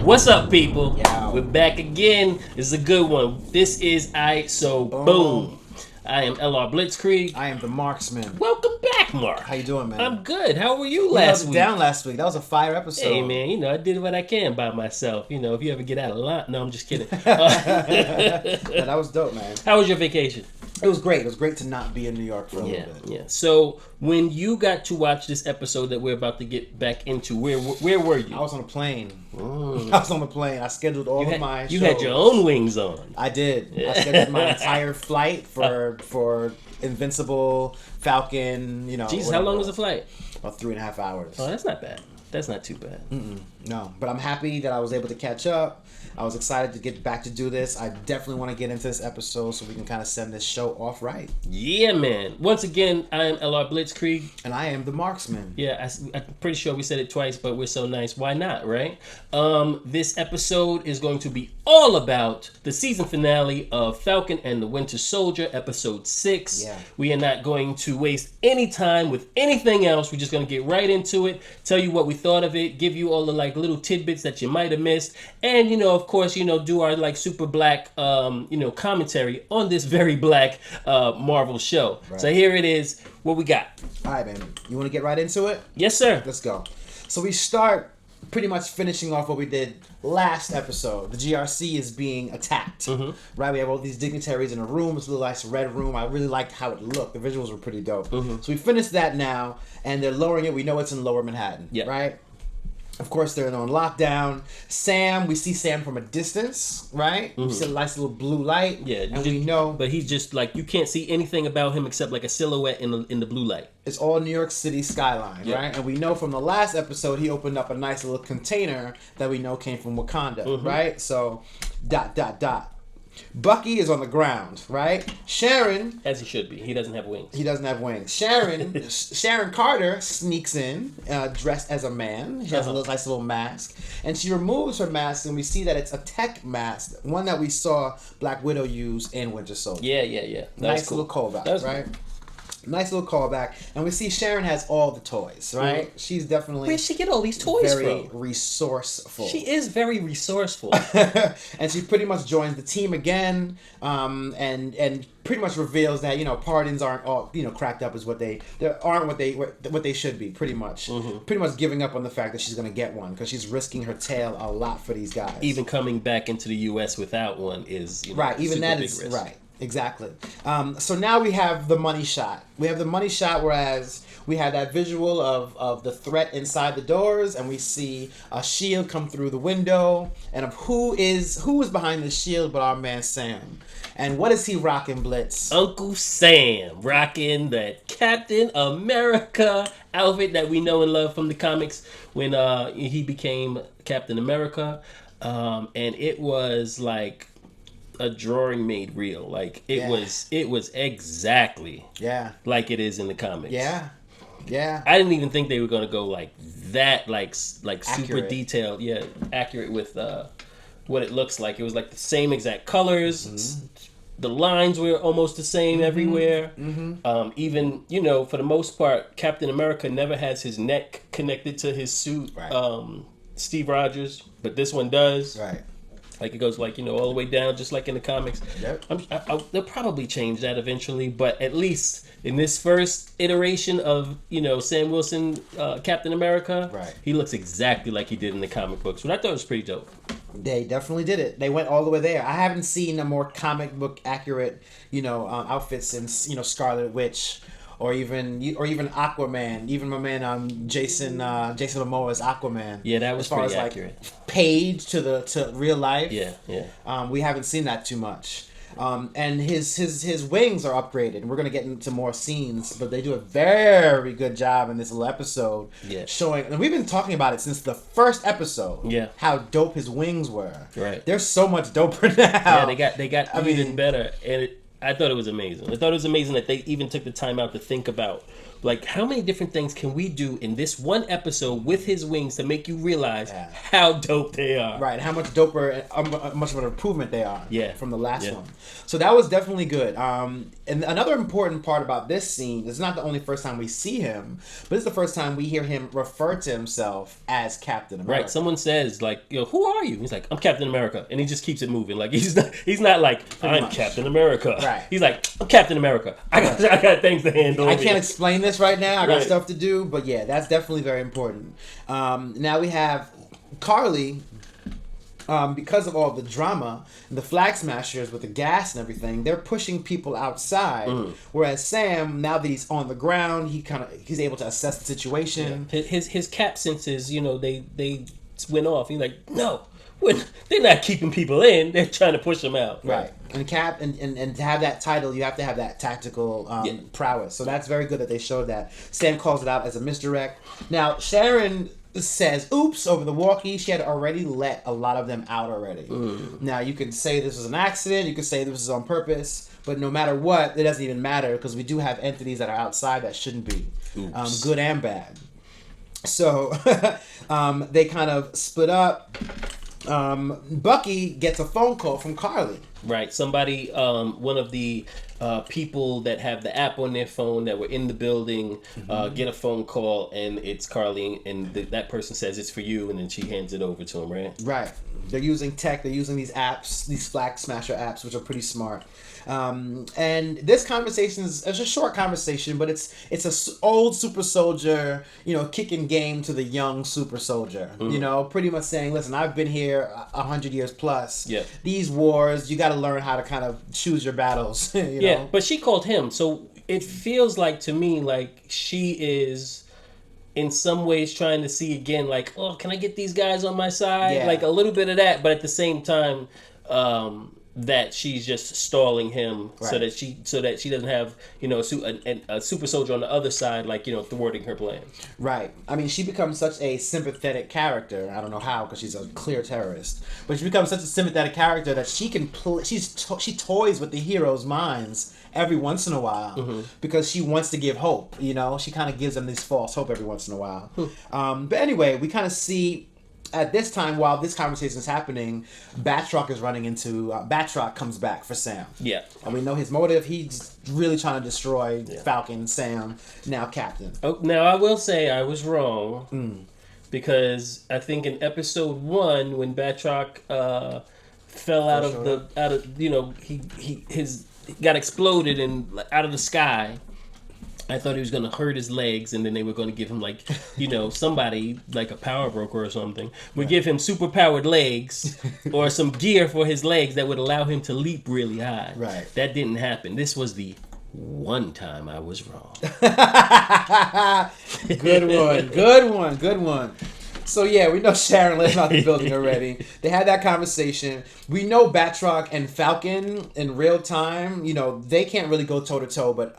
What's up, people? Yo. We're back again. This is a good one. This is Aiight So Boom. I am LR Blitzkrieg. I am the Marxman. Welcome back, Mark. How you doing, man? I'm good. How were you We last held it week? down last week. That was a fire episode. Hey, man, I did what I can by myself. If you ever get out of line. No, I'm just kidding. Yeah, that was dope, man. How was your vacation? It was great. It was great to not be in New York for a little bit. Yeah. So, when you got to watch this episode that we're about to get back into, where were you? I was on a plane. I was on the plane. I scheduled all of my shows. You had your own wings on. I did. I scheduled my entire flight for Invincible, Falcon, Jesus, how long was the flight? About 3.5 hours. Oh, that's not bad. That's not too bad. No, but I'm happy that I was able to catch up. I was excited to get back to do this. I definitely want to get into this episode so we can kind of send this show off right. Yeah, man. Once again, I am LR Blitzkrieg. And I am the Marxman. Yeah, I'm pretty sure we said it twice, but we're so nice. Why not, right? This episode is going to be all about the season finale of Falcon and the Winter Soldier, episode 6. Yeah. We are not going to waste any time with anything else. We're just going to get right into it, tell you what we thought of it, give you all the little tidbits that you might have missed, and of course, do our super black commentary on this very black Marvel show. Right. So here it is. What we got? All right, man. You want to get right into it? Yes, sir. Let's go. So we start pretty much finishing off what we did last episode. The GRC is being attacked. Right? We have all these dignitaries in a room. It's a little nice red room. I really liked how it looked. The visuals were pretty dope. So we finished that now, and they're lowering it. We know it's in Lower Manhattan. Yeah. Right? Of course, they're on lockdown. We see Sam from a distance, right? We see a nice little blue light. Yeah, and we know. But he's just you can't see anything about him except like a silhouette in the blue light. It's all New York City skyline, right? And we know from the last episode he opened up a nice little container that we know came from Wakanda, right? So, ... Bucky is on the ground, right? Sharon, As he should be. He doesn't have wings. he doesn't have wings. Sharon Carter sneaks in, dressed as a man. She has a nice little mask, and she removes her mask, and we see that it's a tech mask, one that we saw Black Widow use in Winter Soldier. Yeah. Nice little callback, right? Cool. Nice little callback, and we see Sharon has all the toys, right? She's definitely Where'd she get all these toys very from? resourceful. She is very resourceful. And she pretty much joins the team again, and pretty much reveals that pardons aren't all cracked up as what they should be. Pretty much giving up on the fact that she's gonna get one because she's risking her tail a lot for these guys. Even coming back into the U.S. without one is right. Even that is risk. right. Exactly. So now we have the money shot. Whereas we had that visual of the threat inside the doors, and we see a shield come through the window, and of who is behind the shield but our man Sam. And what is he rocking, Blitz? Uncle Sam rocking that Captain America outfit that we know and love from the comics when he became Captain America, and it was like a drawing made real. It was exactly like it is in the comics. Yeah. I didn't even think they were gonna go like that, like super Accurate. detailed. Yeah, accurate with what it looks like. It was like the same exact colors. The lines were almost the same everywhere. Even for the most part, Captain America never has his neck connected to his suit. Right. Steve Rogers, but this one does. Right. Like it goes all the way down, just like in the comics. Yep. They'll probably change that eventually, but at least in this first iteration of Sam Wilson, Captain America, right, he looks exactly like he did in the comic books, which I thought was pretty dope. They definitely did it. They went all the way there. I haven't seen a more comic book accurate, outfits since Scarlet Witch. Or even Aquaman, even my man Jason Momoa's Aquaman. Yeah, that was as far pretty as accurate. Page to real life. Yeah. We haven't seen that too much. And his wings are upgraded. We're gonna get into more scenes, but they do a very good job in this little episode. Yeah. Showing, and we've been talking about it since the first episode. Yeah. How dope his wings were. Right. They're so much doper now. Yeah, they got even better, and I thought it was amazing. I thought it was amazing that they even took the time out to think about like, how many different things can we do in this one episode with his wings to make you realize Yeah. how dope they are? Right, how much doper, much of an improvement they are from the last Yeah. one. So that was definitely good. And another important part about this scene is not the only first time we see him, but it's the first time we hear him refer to himself as Captain America. Right, someone says, like, yo, who are you? He's like, I'm Captain America. And he just keeps it moving. Like, he's not like, I'm much. Captain America. Right. He's like, I'm Captain America. I got things to handle. I can't explain this right now. I got Right. stuff to do, but yeah, that's definitely very important. Now we have Carly. Because of all the drama, the flag smashers with the gas and everything, they're pushing people outside. Whereas Sam, now that he's on the ground, he's able to assess the situation. Yeah. His cap senses, they went off. He's like, no, they're not keeping people in. They're trying to push them out. Right. And Cap and to have that title, you have to have that tactical prowess. So that's very good that they showed that. Sam calls it out as a misdirect. Now Sharon says oops over the walkie. She had already let a lot of them out already. Now you could say this was an accident, you could say this was on purpose, but no matter what, it doesn't even matter because we do have entities that are outside that shouldn't be, good and bad. So they kind of split up. Bucky gets a phone call from Carly. Right. Somebody, one of the people that have the app on their phone that were in the building, get a phone call, and it's Carly, and that person says it's for you, and then she hands it over to him, right? Right. They're using tech. They're using these apps, these flag smasher apps, which are pretty smart. And this conversation is a short conversation, but it's a old super soldier, kicking game to the young super soldier. Pretty much saying, listen, I've been here 100 years plus. Yeah. These wars, you got to learn how to kind of choose your battles. Yeah, but she called him, so it feels like to me like she is in some ways trying to see again, like, oh, can I get these guys on my side? Yeah. Like a little bit of that, but at the same time, that she's just stalling him, Right. so that she doesn't have a super soldier on the other side, like thwarting her plans. Right. I mean, she becomes such a sympathetic character. I don't know how, because she's a clear terrorist. But she becomes such a sympathetic character that she can she toys with the heroes' minds every once in a while because she wants to give hope. She kind of gives them this false hope every once in a while. But anyway, we kind of see. At this time, while this conversation is happening, Batroc is running into... Batroc comes back for Sam. Yeah. And we know his motive. He's really trying to destroy Falcon, Sam, now Captain. Oh, now, I will say I was wrong. Because I think in episode 1, when Batroc fell out of he got exploded and out of the sky... I thought he was going to hurt his legs, and then they were going to give him, like, somebody, like a power broker or something, would give him super-powered legs or some gear for his legs that would allow him to leap really high. Right. That didn't happen. This was the one time I was wrong. Good one. So yeah, we know Sharon left out the building already. They had that conversation. We know Batroc and Falcon in real time. They can't really go toe to toe, but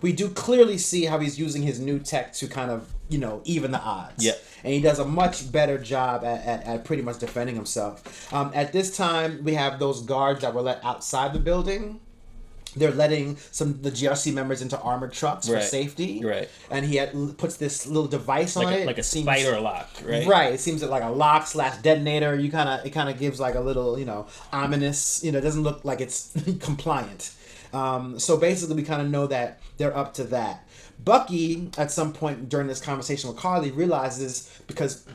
we do clearly see how he's using his new tech to kind of even the odds. Yeah. And he does a much better job at pretty much defending himself. At this time, we have those guards that were let outside the building. They're letting the GRC members into armored trucks for safety. Right. And he puts this little device on it. Like a spider lock, right? Right. It seems like a lock / detonator. It kind of gives like a little, ominous, it doesn't look like it's compliant. So basically we kind of know that they're up to that. Bucky, at some point during this conversation with Carly, realizes because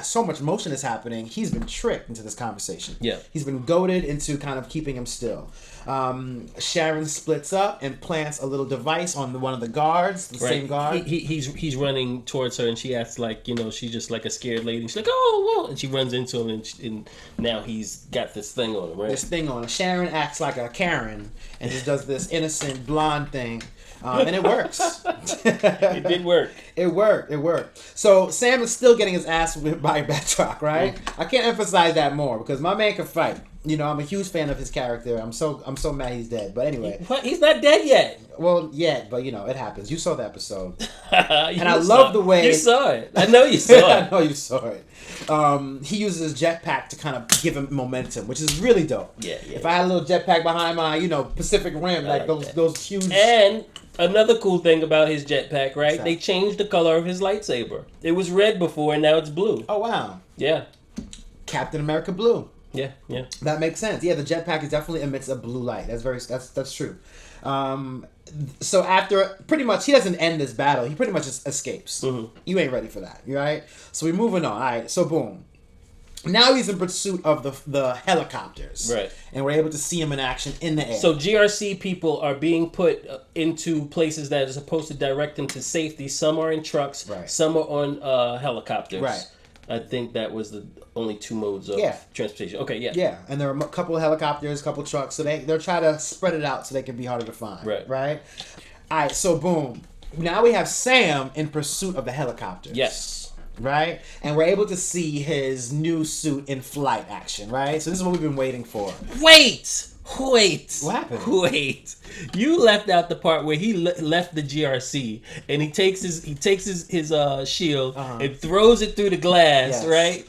so much motion is happening, he's been tricked into this conversation. Yeah. He's been goaded into kind of keeping him still. Sharon splits up and plants a little device on one of the guards, the same guard. He's running towards her, and she acts like she's just like a scared lady. She's like, oh, whoa, and she runs into him, and now he's got this thing on him, right? This thing on him. Sharon acts like a Karen and just does this innocent blonde thing. And it works. It did work. It worked. So Sam is still getting his ass whipped by Batroc, right? I can't emphasize that more because my man can fight. I'm a huge fan of his character. I'm so mad he's dead. But anyway, What? He's not dead yet. Well, yet, but it happens. You saw the episode, and I love the way you saw it. I know you saw it. I know you saw it. He uses his jetpack to kind of give him momentum, which is really dope. Yeah. If I had a little jetpack behind my, Pacific Rim, like those huge. And Another cool thing about his jetpack, right? that? They changed the color of his lightsaber. It was red before, and now it's blue. Oh wow. Yeah. Captain America blue. Yeah. Yeah. That makes sense. Yeah, the jetpack is definitely emits a blue light. That's true. So after pretty much he doesn't end this battle. He pretty much just escapes. You ain't ready for that, right? So we're moving on. All right. So boom. Now he's in pursuit of the helicopters. Right. And we're able to see him in action in the air. So GRC people are being put into places that are supposed to direct them to safety. Some are in trucks. Right. Some are on helicopters. Right. I think that was the only two modes of transportation. Okay, yeah. Yeah, and there are a couple of helicopters, a couple of trucks, so they're trying to spread it out so they can be harder to find. Right. Right? All right, so boom. Now we have Sam in pursuit of the helicopters. Yes. Right? And we're able to see his new suit in flight action, right? So this is what we've been waiting for. Wait! What happened? Wait! You left out the part where he left the GRC and he takes his shield and throws it through the glass, right?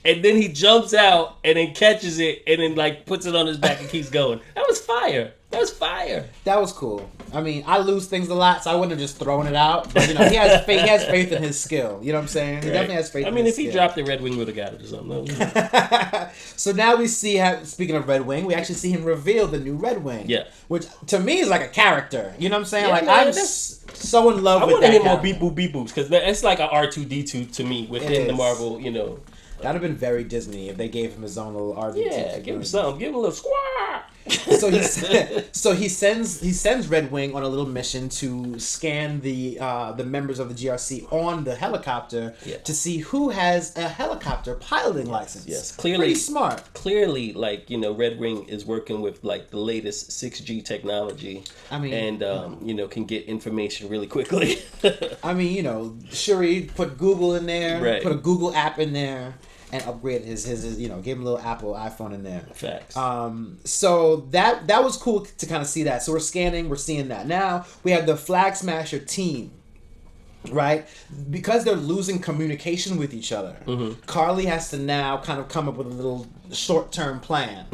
And then he jumps out and then catches it and then like puts it on his back and keeps going. That was fire. That was fire. That was cool. I mean, I lose things a lot, so I wouldn't have just thrown it out. But, you know, he has faith in his skill. You know what I'm saying? He definitely has faith in his skill. I mean, if he dropped the Red Wing, would have got it or something. So now we see, speaking of Red Wing, we actually see him reveal the new Red Wing. Yeah. Which, to me, is like a character. You know what I'm saying? Yeah, like, man, I'm so in love with that I want to hear guy. more beep boop beep boops because it's like a R2-D2 to me within the Marvel, you know. That would have been very Disney if they gave him his own little RV. Yeah, give him something. Give him a little squawk. So he sends Red Wing on a little mission to scan the members of the GRC on the helicopter to see who has a helicopter piloting license. Yes, clearly pretty smart. Clearly, like, you know, Red Wing is working with like the latest 6G technology. I mean, and you know, can get information really quickly. I mean, you know, Shuri put Google in there, put a Google app in there. And upgraded his you know, gave him a little Apple iPhone in there. Facts. So that was cool to kind of see that. So we're scanning, we're seeing that. Now we have the Flag Smasher team, right? Because they're losing communication with each other. Carly has to now kind of come up with a little short-term plan.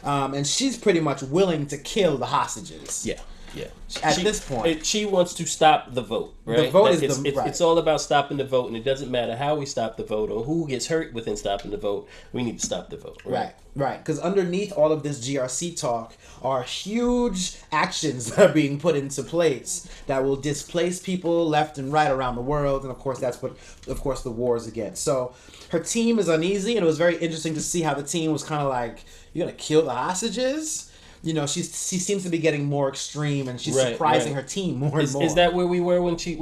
And she's pretty much willing to kill the hostages. Yeah. Yeah. At this point, she wants to stop the vote. Right? The vote It's all about stopping the vote, and it doesn't matter how we stop the vote or who gets hurt within stopping the vote. We need to stop the vote. Right. Because underneath all of this GRC talk are huge actions that are being put into place that will displace people left and right around the world, and of course that's what, of course, the war is against. So her team is uneasy, and it was very interesting to see how the team was kind of like, "You're gonna kill the hostages." You know, she seems to be getting more extreme, and she's surprising her team more and more. Is that where we were when she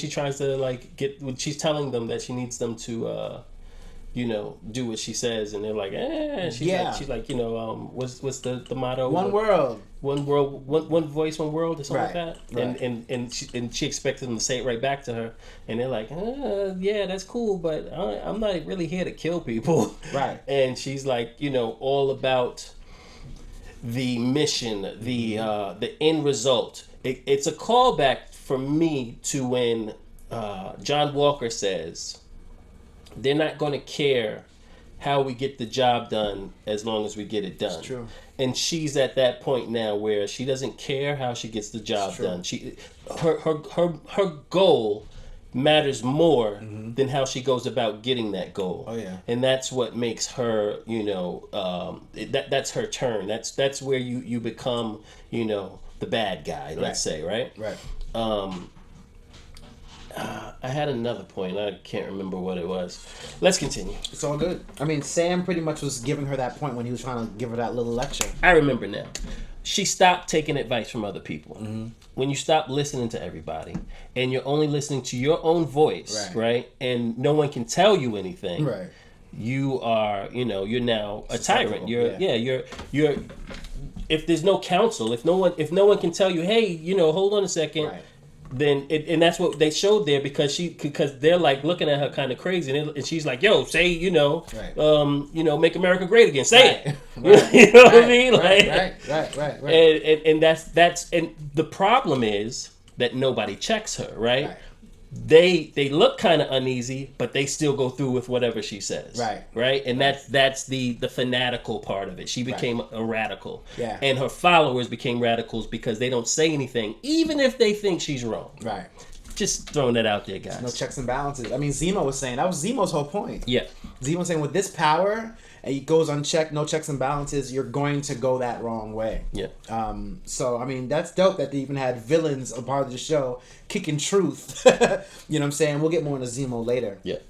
tries to like when she's telling them that she needs them to, you know, do what she says, and they're like, she's like, you know, what's the motto? One world, one voice, one world, or something like that. Right. And she expected them to say it right back to her, and they're like, yeah, that's cool, but I'm not really here to kill people. Right. And she's like, you know, all about the mission, the end result. It's a callback for me to when John Walker says they're not going to care how we get the job done as long as we get it done. It's true. And she's at that point now where she doesn't care how she gets the job done. Her goal matters more than how she goes about getting that goal. Oh yeah. And that's what makes her, you know, that's her turn. That's where you become, you know, the bad guy, let's say, right? Right. I had another point. I can't remember what it was. Let's continue. It's all good. I mean, Sam pretty much was giving her that point when he was trying to give her that little lecture. I remember now. She stopped taking advice from other people. When you stop listening to everybody and you're only listening to your own voice, right? And no one can tell you anything. Right. You are, you know, you're now a tyrant. You're if there's no counsel, if no one can tell you, hey, you know, hold on a second. Right. Then and that's what they showed there because they're like looking at her kind of crazy and she's like, yo, say, you know, you know, make America great again, say it. You know what I mean? Right. And that's and the problem is that nobody checks her, right? they look kind of uneasy, but they still go through with whatever she says. Right. And that's the fanatical part of it. She became a radical. Yeah. And her followers became radicals because they don't say anything, even if they think she's wrong. Right. Just throwing that out there, guys. No checks and balances. I mean, Zemo was saying, that was Zemo's whole point. Yeah. Zemo was saying, with this power, and it goes unchecked, no checks and balances, you're going to go that wrong way. Yeah. So, I mean, that's dope that they even had villains a part of the show kicking truth. You know what I'm saying? We'll get more into Zemo later. Yeah.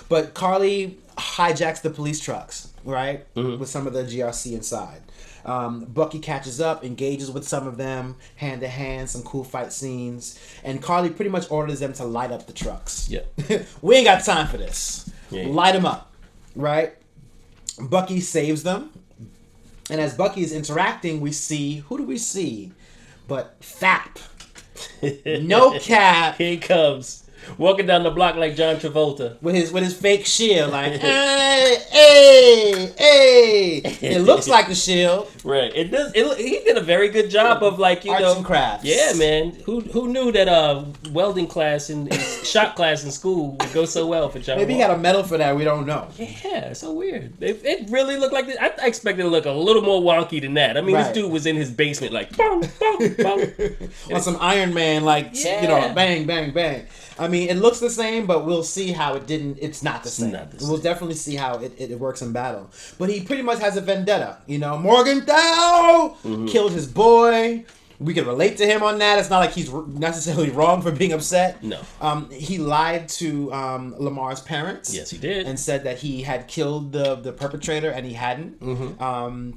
But Carly hijacks the police trucks, right? Mm-hmm. With some of the GRC inside. Bucky catches up, engages with some of them, hand to hand, some cool fight scenes. And Carly pretty much orders them to light up the trucks. Yeah. We ain't got time for this. Yeah. Light them up. Right? Bucky saves them. And as Bucky is interacting, we see, who do we see? But Thap. No cap. Here he comes. Walking down the block like John Travolta. With his fake shield, like, hey. It looks like the shield. Right. It does. He did a very good job of, like, arts and crafts. Yeah, man. Who knew that welding class and shop class in school would go so well for John? Maybe he got a medal for that. We don't know. Yeah, it's so weird. It really looked like this. I expected it to look a little more wonky than that. I mean, This dude was in his basement, like, bong, bong, bong. On some Iron Man, like, bang, bang, bang. I mean, it looks the same, but we'll see how it's not the same. We'll definitely see how it works in battle. But he pretty much has a vendetta. Morgenthau killed his boy. We can relate to him on that. It's not like he's necessarily wrong for being upset. No. He lied to Lamar's parents. Yes, he did. And said that he had killed the perpetrator and he hadn't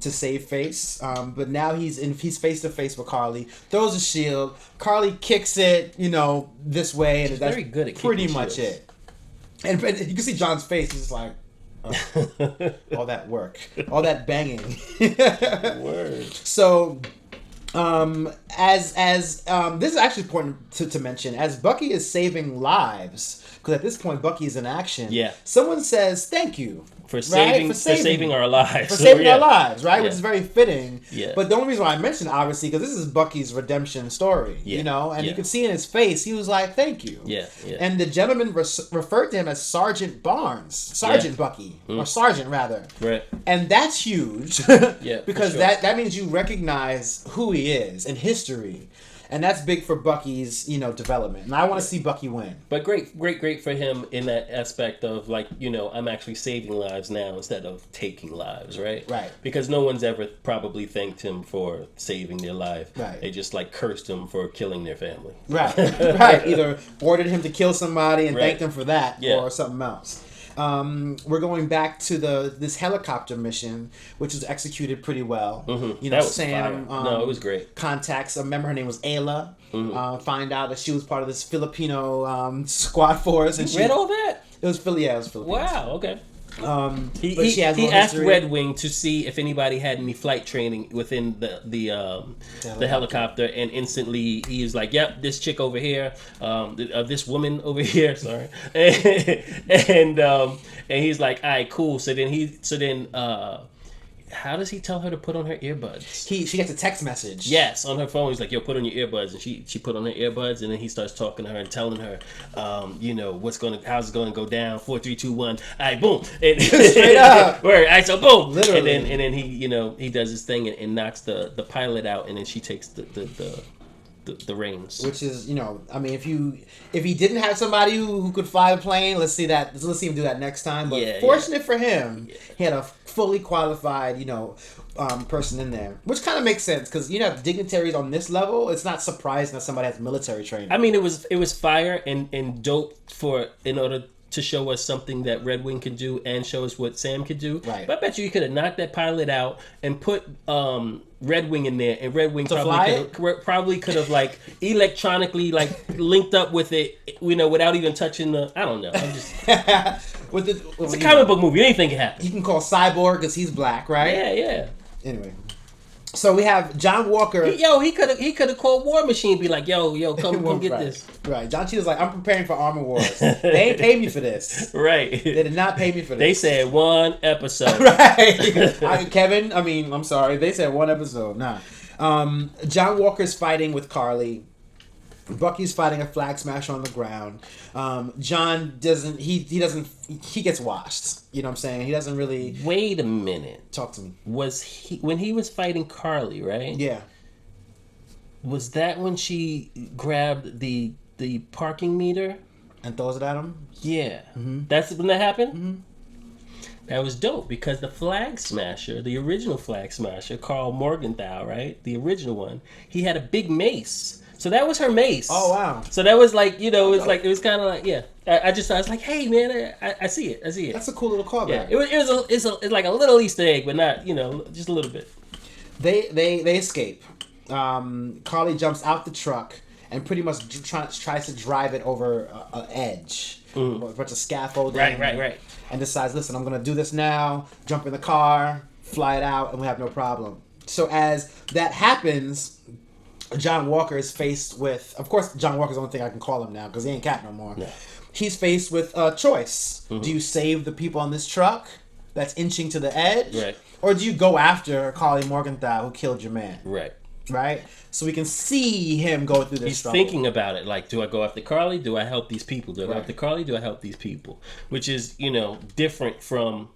to save face. But now he's face to face with Carly. Throws a shield. Carly kicks it, this way. And that's very good at pretty much it. And you can see John's face. He's just like, all that work. All that banging. Word. So... this is actually important to mention, as Bucky is saving lives, because at this point Bucky is in action. Yeah. Someone says thank you for saving our lives. For saving our lives, right? Which is very fitting. Yeah. But the only reason why I mentioned it, obviously, because this is Bucky's redemption story, and you can see in his face, he was like, thank you. Yeah. And the gentleman referred to him as Sergeant Barnes. Sergeant Bucky. Or Sergeant, rather. Right. And that's huge. Because that means you recognize who he is in history. And that's big for Bucky's, development. And I want to see Bucky win. But great for him in that aspect of, like, I'm actually saving lives now instead of taking lives, right? Right. Because no one's ever probably thanked him for saving their life. Right. They just, like, cursed him for killing their family. Right. Right. Either ordered him to kill somebody and thanked him for that or something else. We're going back to this helicopter mission, which was executed pretty well. That was Sam. No, it was great. Contacts. Remember, her name was Ayla. Find out that she was part of this Filipino squad force, and she read all that. It was Philippines. Wow. Okay. He asked Red Wing to see if anybody had any flight training within the helicopter, and instantly he was like, "Yep, this chick over here, this woman over here, sorry," and he's like, "All right, cool." So then how does he tell her to put on her earbuds? She gets a text message. Yes, on her phone. He's like, "Yo, put on your earbuds," and she put on her earbuds, and then he starts talking to her and telling her, how's it gonna go down? 4, 3, 2, 1. All right, boom. And straight up. All right, so boom. Literally. And then he does his thing and knocks the pilot out, and then she takes the reins. Which is, I mean, if he didn't have somebody who could fly the plane, let's see him do that next time. But fortunate for him, he had a fully qualified, person in there, which kind of makes sense because you have dignitaries on this level. It's not surprising that somebody has military training. I mean, it was fire and dope in order to show us something that Red Wing could do and show us what Sam could do. Right. But I bet you could have knocked that pilot out and put Red Wing in there, and Red Wing probably could have like electronically linked up with it, without even touching the. I don't know. I'm just. It's a comic book movie. Anything can happen. He can call Cyborg because he's black, right? Yeah. Anyway. So we have John Walker. He could have called War Machine, be like, yo, come get this. Right. John Cheetah's like, I'm preparing for Armor Wars. They ain't paid me for this. Right. They did not pay me for this. They said 1 episode. Right. Kevin, I'm sorry. They said 1 episode. Nah. John Walker's fighting with Carly. Bucky's fighting a flag smasher on the ground. John doesn't. He doesn't. He gets washed. You know what I'm saying? He doesn't really. Wait a minute. Talk to me. Was he when he was fighting Carly? Right. Yeah. Was that when she grabbed the parking meter and throws it at him? Yeah. Mm-hmm. That's when that happened. Mm-hmm. That was dope because the flag smasher, the original flag smasher, Carl Morgenthau, right? The original one, he had a big mace. So that was her mace. Oh, wow. So that was like, it was kind of like, yeah. I was like, hey, man, I see it. That's a cool little callback. Yeah, it's like a little Easter egg, but not, just a little bit. They escape. Carly jumps out the truck and pretty much tries to drive it over an edge. A bunch of scaffolding. Right. And decides, listen, I'm going to do this now, jump in the car, fly it out, and we have no problem. So as that happens, John Walker is faced with, of course, John Walker's the only thing I can call him now because he ain't Cap no more. No. He's faced with a choice. Mm-hmm. Do you save the people on this truck that's inching to the edge? Right. Or do you go after Carly Morgenthau who killed your man? Right. So we can see him go through this struggle. He's thinking about it. Like, do I go after Carly? Do I help these people? Do I go after Carly? Do I help these people? Which is, different from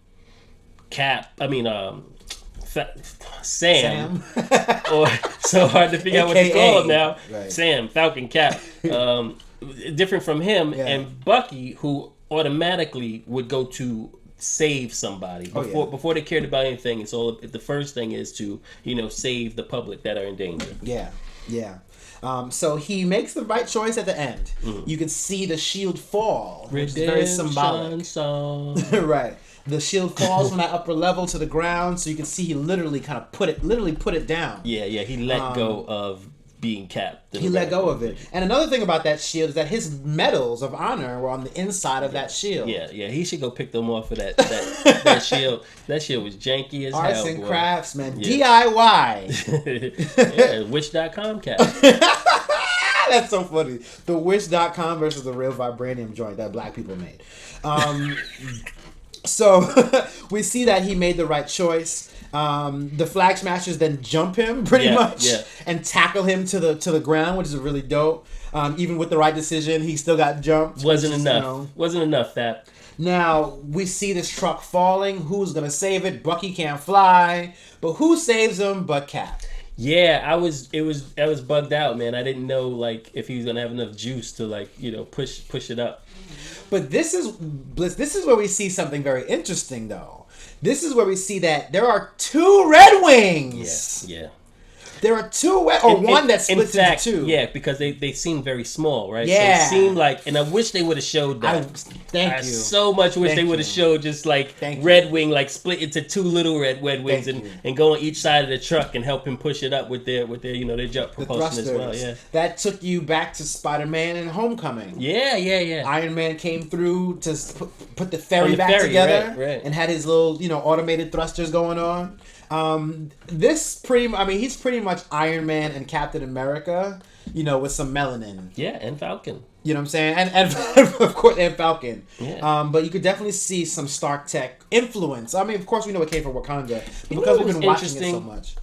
Cap. I mean, Sam. Or so hard to figure out what to call him now. Right. Sam, Falcon, Cap. Different from him and Bucky, who automatically would go to save somebody before they cared about anything. It's all the first thing is to save the public that are in danger. Yeah. So he makes the right choice at the end. Mm-hmm. You can see the shield fall, which is very symbolic. Right. The shield falls from that upper level to the ground, so you can see he literally kind of put it down. Yeah. He let go of being Cap. He let go of it. And another thing about that shield is that his medals of honor were on the inside of that shield. Yeah. He should go pick them off of that shield. That shield was janky as Arts hell. Arts and crafts, man. Yeah. DIY. Yeah, Wish.com Cap. That's so funny. The Wish.com versus the real vibranium joint that black people made. So we see that he made the right choice. The flag smashers then jump him pretty much and tackle him to the ground, which is really dope. Even with the right decision, he still got jumped. Wasn't enough that. Now we see this truck falling. Who's gonna save it? Bucky can't fly, but who saves him but Cap? Yeah, I was bugged out, man. I didn't know if he was gonna have enough juice to push it up. But this is where we see something very interesting, though. This is where we see that there are two Red Wings. Yeah. There are two, one that splits into two. Yeah, because they seem very small, right? Yeah. So it seemed and I wish they would have showed that. I so much wish they would have showed just Red Wing, split into two little red wings and go on each side of the truck and help him push it up with their their jet propulsion as well. Yeah. That took you back to Spider-Man and Homecoming. Yeah. Iron Man came through to put the ferry back together and had his little, automated thrusters going on. He's pretty much Iron Man and Captain America, with some melanin. Yeah, and Falcon. You know what I'm saying? And of course, and Falcon. Yeah. But you could definitely see some Stark Tech influence. I mean, of course, we know it came from Wakanda, but because we've been watching it so much.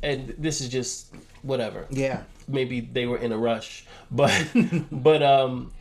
And this is just whatever. Yeah. Maybe they were in a rush, but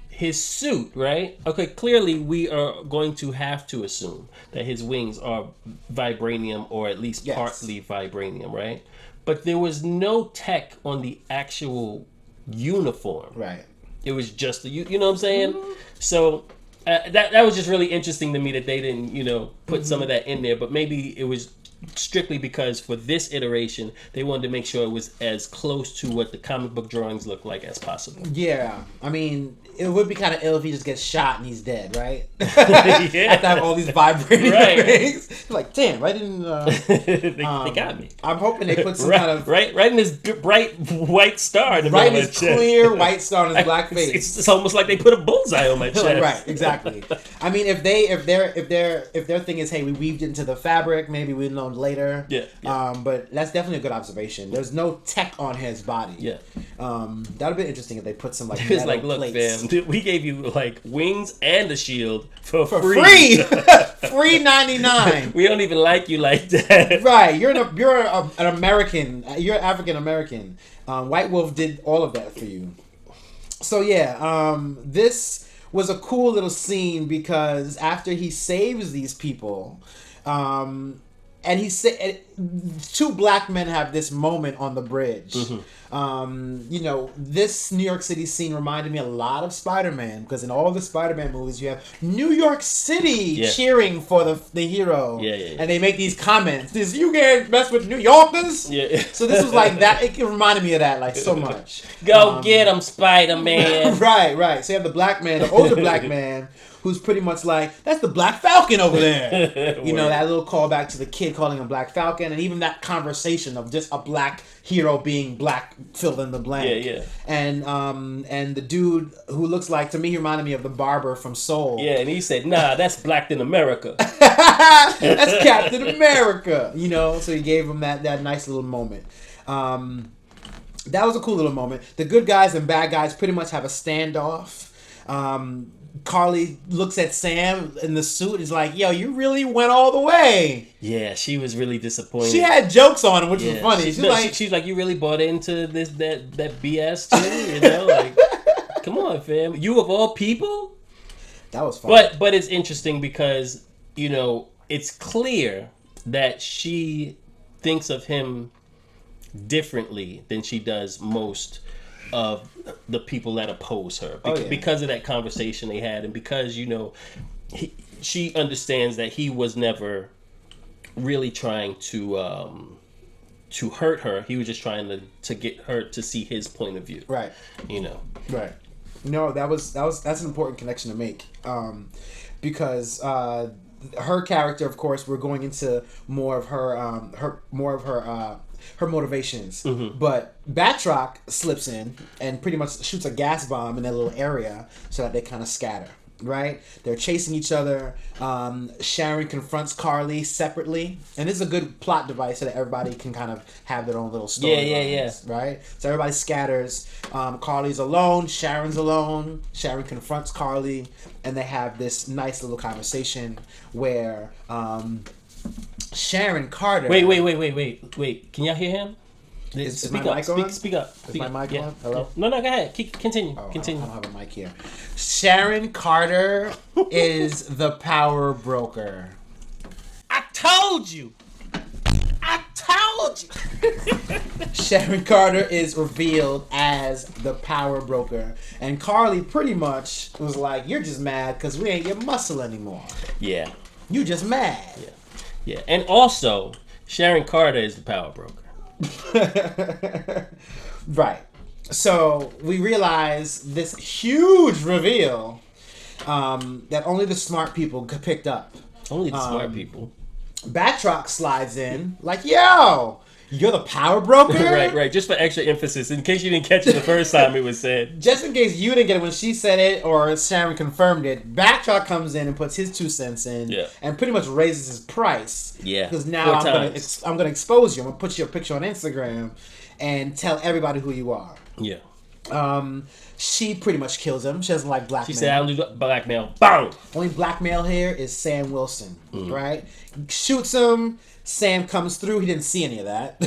his suit, right? Okay, clearly we are going to have to assume that his wings are vibranium or at least partly vibranium, right? But there was no tech on the actual uniform. Right. It was just the, you know what I'm saying? Mm-hmm. So that was just really interesting to me that they didn't, put some of that in there. But maybe it was strictly because for this iteration, they wanted to make sure it was as close to what the comic book drawings look like as possible. Yeah. I mean, it would be kind of ill if he just gets shot and he's dead, right? Yeah. After have all these vibrating rings. Like, damn, I didn't... they got me. I'm hoping they put some kind of... Right in this bright white star. Right in this clear white star on his black face. It's almost like they put a bullseye on my chest. Right, exactly. I mean, if their thing is, hey, we weaved into the fabric, maybe we know later. Yeah. But that's definitely a good observation. There's no tech on his body. Yeah. That would be interesting if they put some it's look, plates. Fam, we gave you wings and a shield for free. Free $99. We don't even like you like that. Right. You're an American. You're African American. White Wolf did all of that for you. So yeah, this was a cool little scene because after he saves these people, and he said, two black men have this moment on the bridge. You know, this New York City scene reminded me a lot of Spider-Man, because in all the Spider-Man movies you have New York City cheering for the hero. And they make these comments. This, you can't mess with New Yorkers. So this was like that. It reminded me of that like so much. Go get him, Spider-Man. Right. So you have the black man, the older black man, who's pretty much like, that's the Black Falcon over there. You know, that little callback to the kid calling him Black Falcon, and even that conversation of just a black hero being black, fill in the blank. And the dude who looks like, to me, he reminded me of the barber from Soul. And he said, nah, that's Black in America. That's Captain America. You know, so he gave him that nice little moment. That was a cool little moment. The good guys and bad guys pretty much have a standoff. Carly looks at Sam in the suit. Is like, "Yo, you really went all the way." Yeah, she was really disappointed. She had jokes on him, which was funny. She's like, "You really bought into that BS too?" You know, like, come on, fam. You of all people. That was funny. But it's interesting because, you know, it's clear that she thinks of him differently than she does most of the people that oppose her because of that conversation they had, and because, you know, she understands that he was never really trying to hurt her. He was just trying to get her to see his point of view. Right. You know. Right. No, that's an important connection to make, because her character, of course, we're going into more of her motivations. But Batroc slips in and pretty much shoots a gas bomb in that little area so that they kind of scatter. Right? They're chasing each other. Sharon confronts Carly separately, and this is a good plot device so that everybody can kind of have their own little story. Right? So everybody scatters. Carly's alone. Sharon's alone. Sharon confronts Carly, and they have this nice little conversation where Sharon Carter. Wait. Can y'all hear him? Speak up. Speak up. Is my mic on? Hello? No, go ahead. Continue. Continue. I don't have a mic here. Sharon Carter is the power broker. I told you. Sharon Carter is revealed as the power broker. And Carly pretty much was like, you're just mad because we ain't your muscle anymore. Yeah. You just mad. Yeah. And also, Sharon Carter is the power broker. Right. So we realize this huge reveal that only the smart people picked up. Only the smart people. Batroc slides in like, yo, you're the power broker? Right. Just for extra emphasis, in case you didn't catch it the first time it was said. Just in case you didn't get it when she said it or Sharon confirmed it, Batroc comes in and puts his 2 cents in and pretty much raises his price. Yeah. Because now I'm gonna expose you. I'm gonna put your picture on Instagram and tell everybody who you are. Yeah. She pretty much kills him. She doesn't like blackmail. She said, I don't do blackmail. Bang! Only blackmail here is Sam Wilson, right? Shoots him. Sam comes through. He didn't see any of that.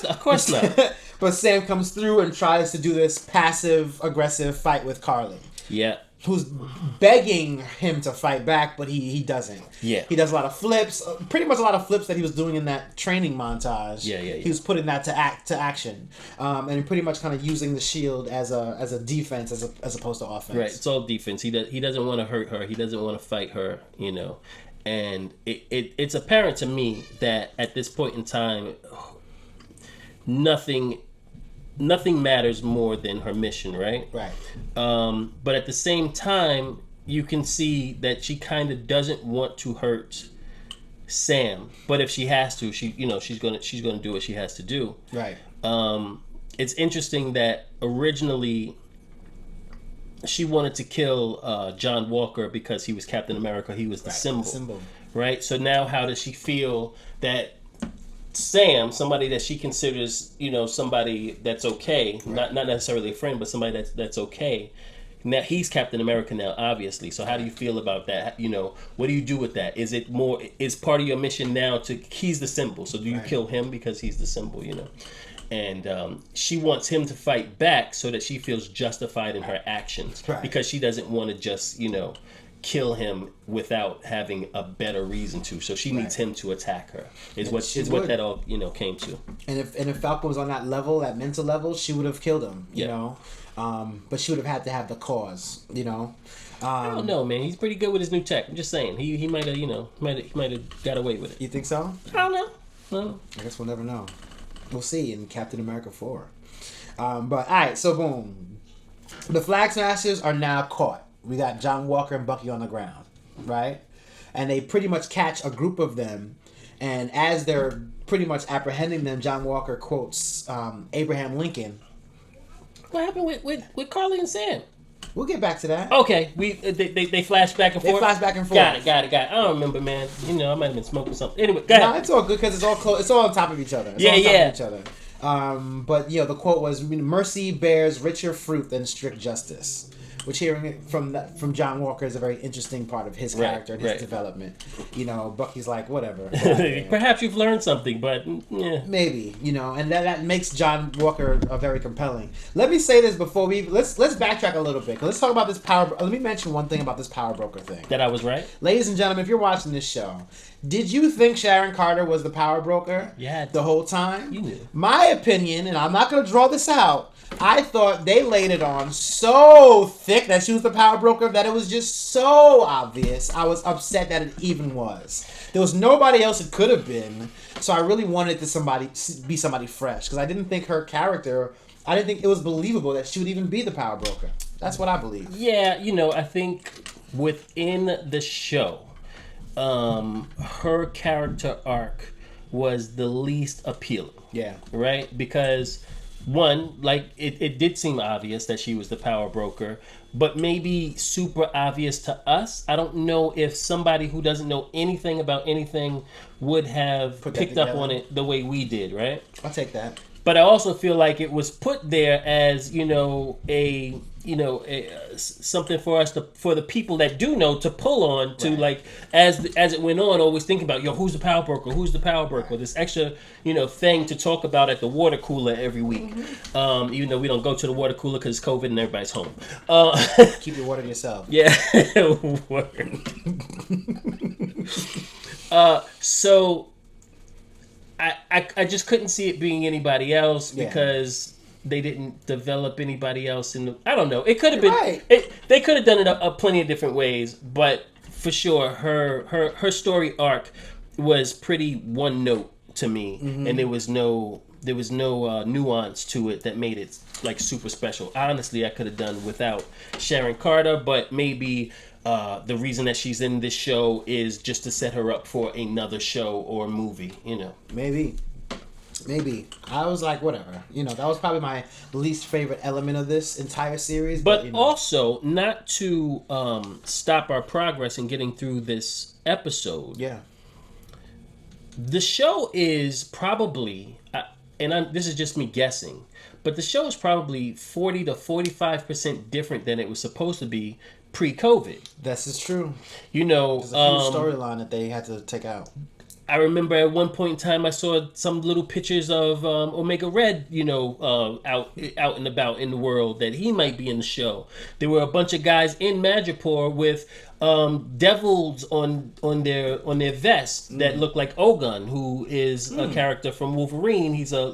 Of course not. But Sam comes through and tries to do this passive-aggressive fight with Carly. Yeah. Who's begging him to fight back, but he doesn't. Yeah. He does a lot of flips, pretty much a lot of flips that he was doing in that training montage. Yeah. He was putting that to action, and pretty much kind of using the shield as a defense as opposed to offense. Right. It's all defense. He doesn't want to hurt her. He doesn't want to fight her. You know, and it's apparent to me that at this point in time, nothing matters more than her mission, right? Right. But at the same time, you can see that she kind of doesn't want to hurt Sam, but if she has to, she's gonna do what she has to do. Right. It's interesting that originally she wanted to kill John Walker because he was Captain America. He was the symbol. Right. So now, how does she feel that Sam, somebody that she considers, somebody that's okay, not necessarily a friend, but somebody that's okay. Now he's Captain America now, obviously. So how do you feel about that? What do you do with that? Is part of your mission now he's the symbol? So do you kill him because he's the symbol? and she wants him to fight back so that she feels justified in her actions, Right. because she doesn't want to just kill him without having a better reason to. So she needs him to attack her. Is what that all came to. And if Falcon was on that level, that mental level, she would have killed him. You know, but she would have had to have the cause. You know. I don't know, man. He's pretty good with his new tech. I'm just saying. He might have got away with it. You think so? I don't know. No. I guess we'll never know. We'll see in Captain America 4. But Aight So Boom. The Flag Smashers are now caught. We got John Walker and Bucky on the ground, right? And they pretty much catch a group of them. And as they're pretty much apprehending them, John Walker quotes Abraham Lincoln. What happened with Carly and Sam? We'll get back to that. Okay, they flash back and forth. They flash back and forth. Got it. I don't remember, man. I might have been smoking something. Anyway, go ahead. No, it's all good because it's all close. It's all on top of each other. It's all on top of each other. But the quote was, "Mercy bears richer fruit than strict justice," which hearing it from John Walker is a very interesting part of his character and his development. Bucky's like, whatever. Perhaps you've learned something, but maybe and that makes John Walker very compelling. Let me say this before let's backtrack a little bit. Let's talk about this power. Let me mention one thing about this power broker thing. That I was right, ladies and gentlemen. If you're watching this show, did you think Sharon Carter was the power broker? Yeah, the whole time. You knew. My opinion, and I'm not going to draw this out. I thought they laid it on so thick that she was the power broker that it was just so obvious. I was upset that it even was. There was nobody else it could have been, so I really wanted to be somebody fresh because I didn't think her character. I didn't think it was believable that she would even be the power broker. That's what I believe. Yeah, I think within the show, her character arc was the least appealing. Yeah. Right? Because one, like it did seem obvious that she was the power broker, but maybe super obvious to us. I don't know if somebody who doesn't know anything about anything would have picked up on it the way we did, right? I'll take that. But I also feel like it was put there as something for us for the people that do know to pull on to, like as it went on, always thinking about who's the power broker, this extra thing to talk about at the water cooler every week. Even though we don't go to the water cooler because COVID and everybody's home. Keep your water to yourself. Yeah. Word. So I just couldn't see it being anybody else because they didn't develop anybody else I don't know. It could have been. Right. They could have done it a plenty of different ways, but for sure, her story arc was pretty one note to me, and there was no nuance to it that made it like super special. Honestly, I could have done without Sharon Carter, but maybe. The reason that she's in this show is just to set her up for another show or movie, Maybe. I was like, whatever. That was probably my least favorite element of this entire series. But also, not to stop our progress in getting through this episode. Yeah. The show is probably, this is just me guessing, but the show is probably 40 to 45% different than it was supposed to be pre-COVID. This is true. There's a huge storyline that they had to take out. I remember at one point in time I saw some little pictures of Omega Red, out and about in the world that he might be in the show. There were a bunch of guys in Madripoor with devils on their vests that look like Ogun, who is a character from Wolverine. He's a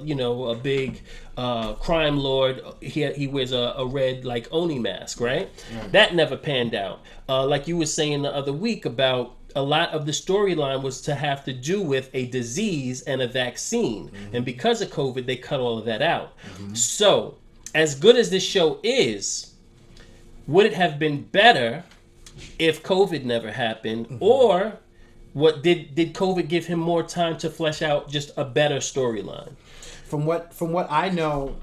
big crime lord. He wears a red like Oni mask, right? That never panned out. Like you were saying the other week about a lot of the storyline was to have to do with a disease and a vaccine. And because of COVID, they cut all of that out. So, as good as this show is, would it have been better if COVID never happened? Or did COVID give him more time to flesh out just a better storyline? From what I know,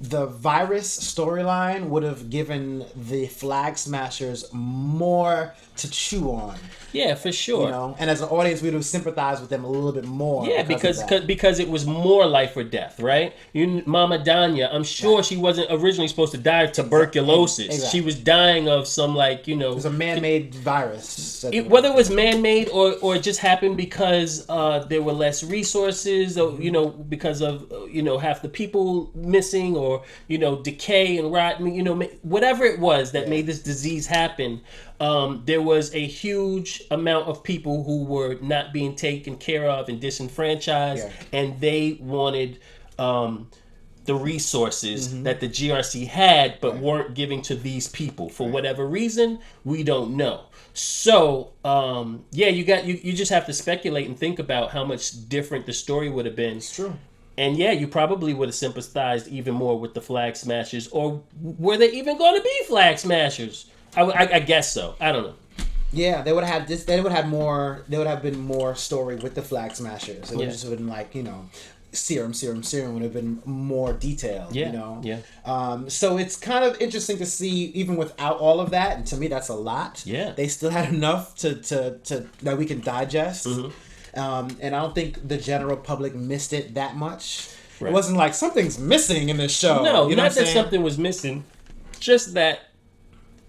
the virus storyline would have given the Flag Smashers more to chew on. Yeah, for sure. You know, and as an audience, we would have sympathized with them a little bit more. Yeah, because it was more life or death, right? Mama Danya, I'm sure she wasn't originally supposed to die of tuberculosis. Exactly. She was dying of some it was a man-made virus. Whether it was man-made or it just happened because there were less resources, or because of half the people missing, or decay and rot. Whatever it was that made this disease happen. There was a huge amount of people who were not being taken care of and disenfranchised, and they wanted the resources that the GRC had, but weren't giving to these people for whatever reason. We don't know. So you just have to speculate and think about how much different the story would have been. It's true. And you probably would have sympathized even more with the Flag Smashers, or were there even going to be Flag Smashers? I guess so. I don't know. Yeah, they would have had this. They would have more. There would have been more story with the Flag Smashers. It would just have been serum would have been more detailed. Yeah. Yeah. So it's kind of interesting to see, even without all of that. And to me, that's a lot. Yeah. They still had enough to that we can digest. And I don't think the general public missed it that much. Right. It wasn't like something's missing in this show. No, not that something was missing. Just that.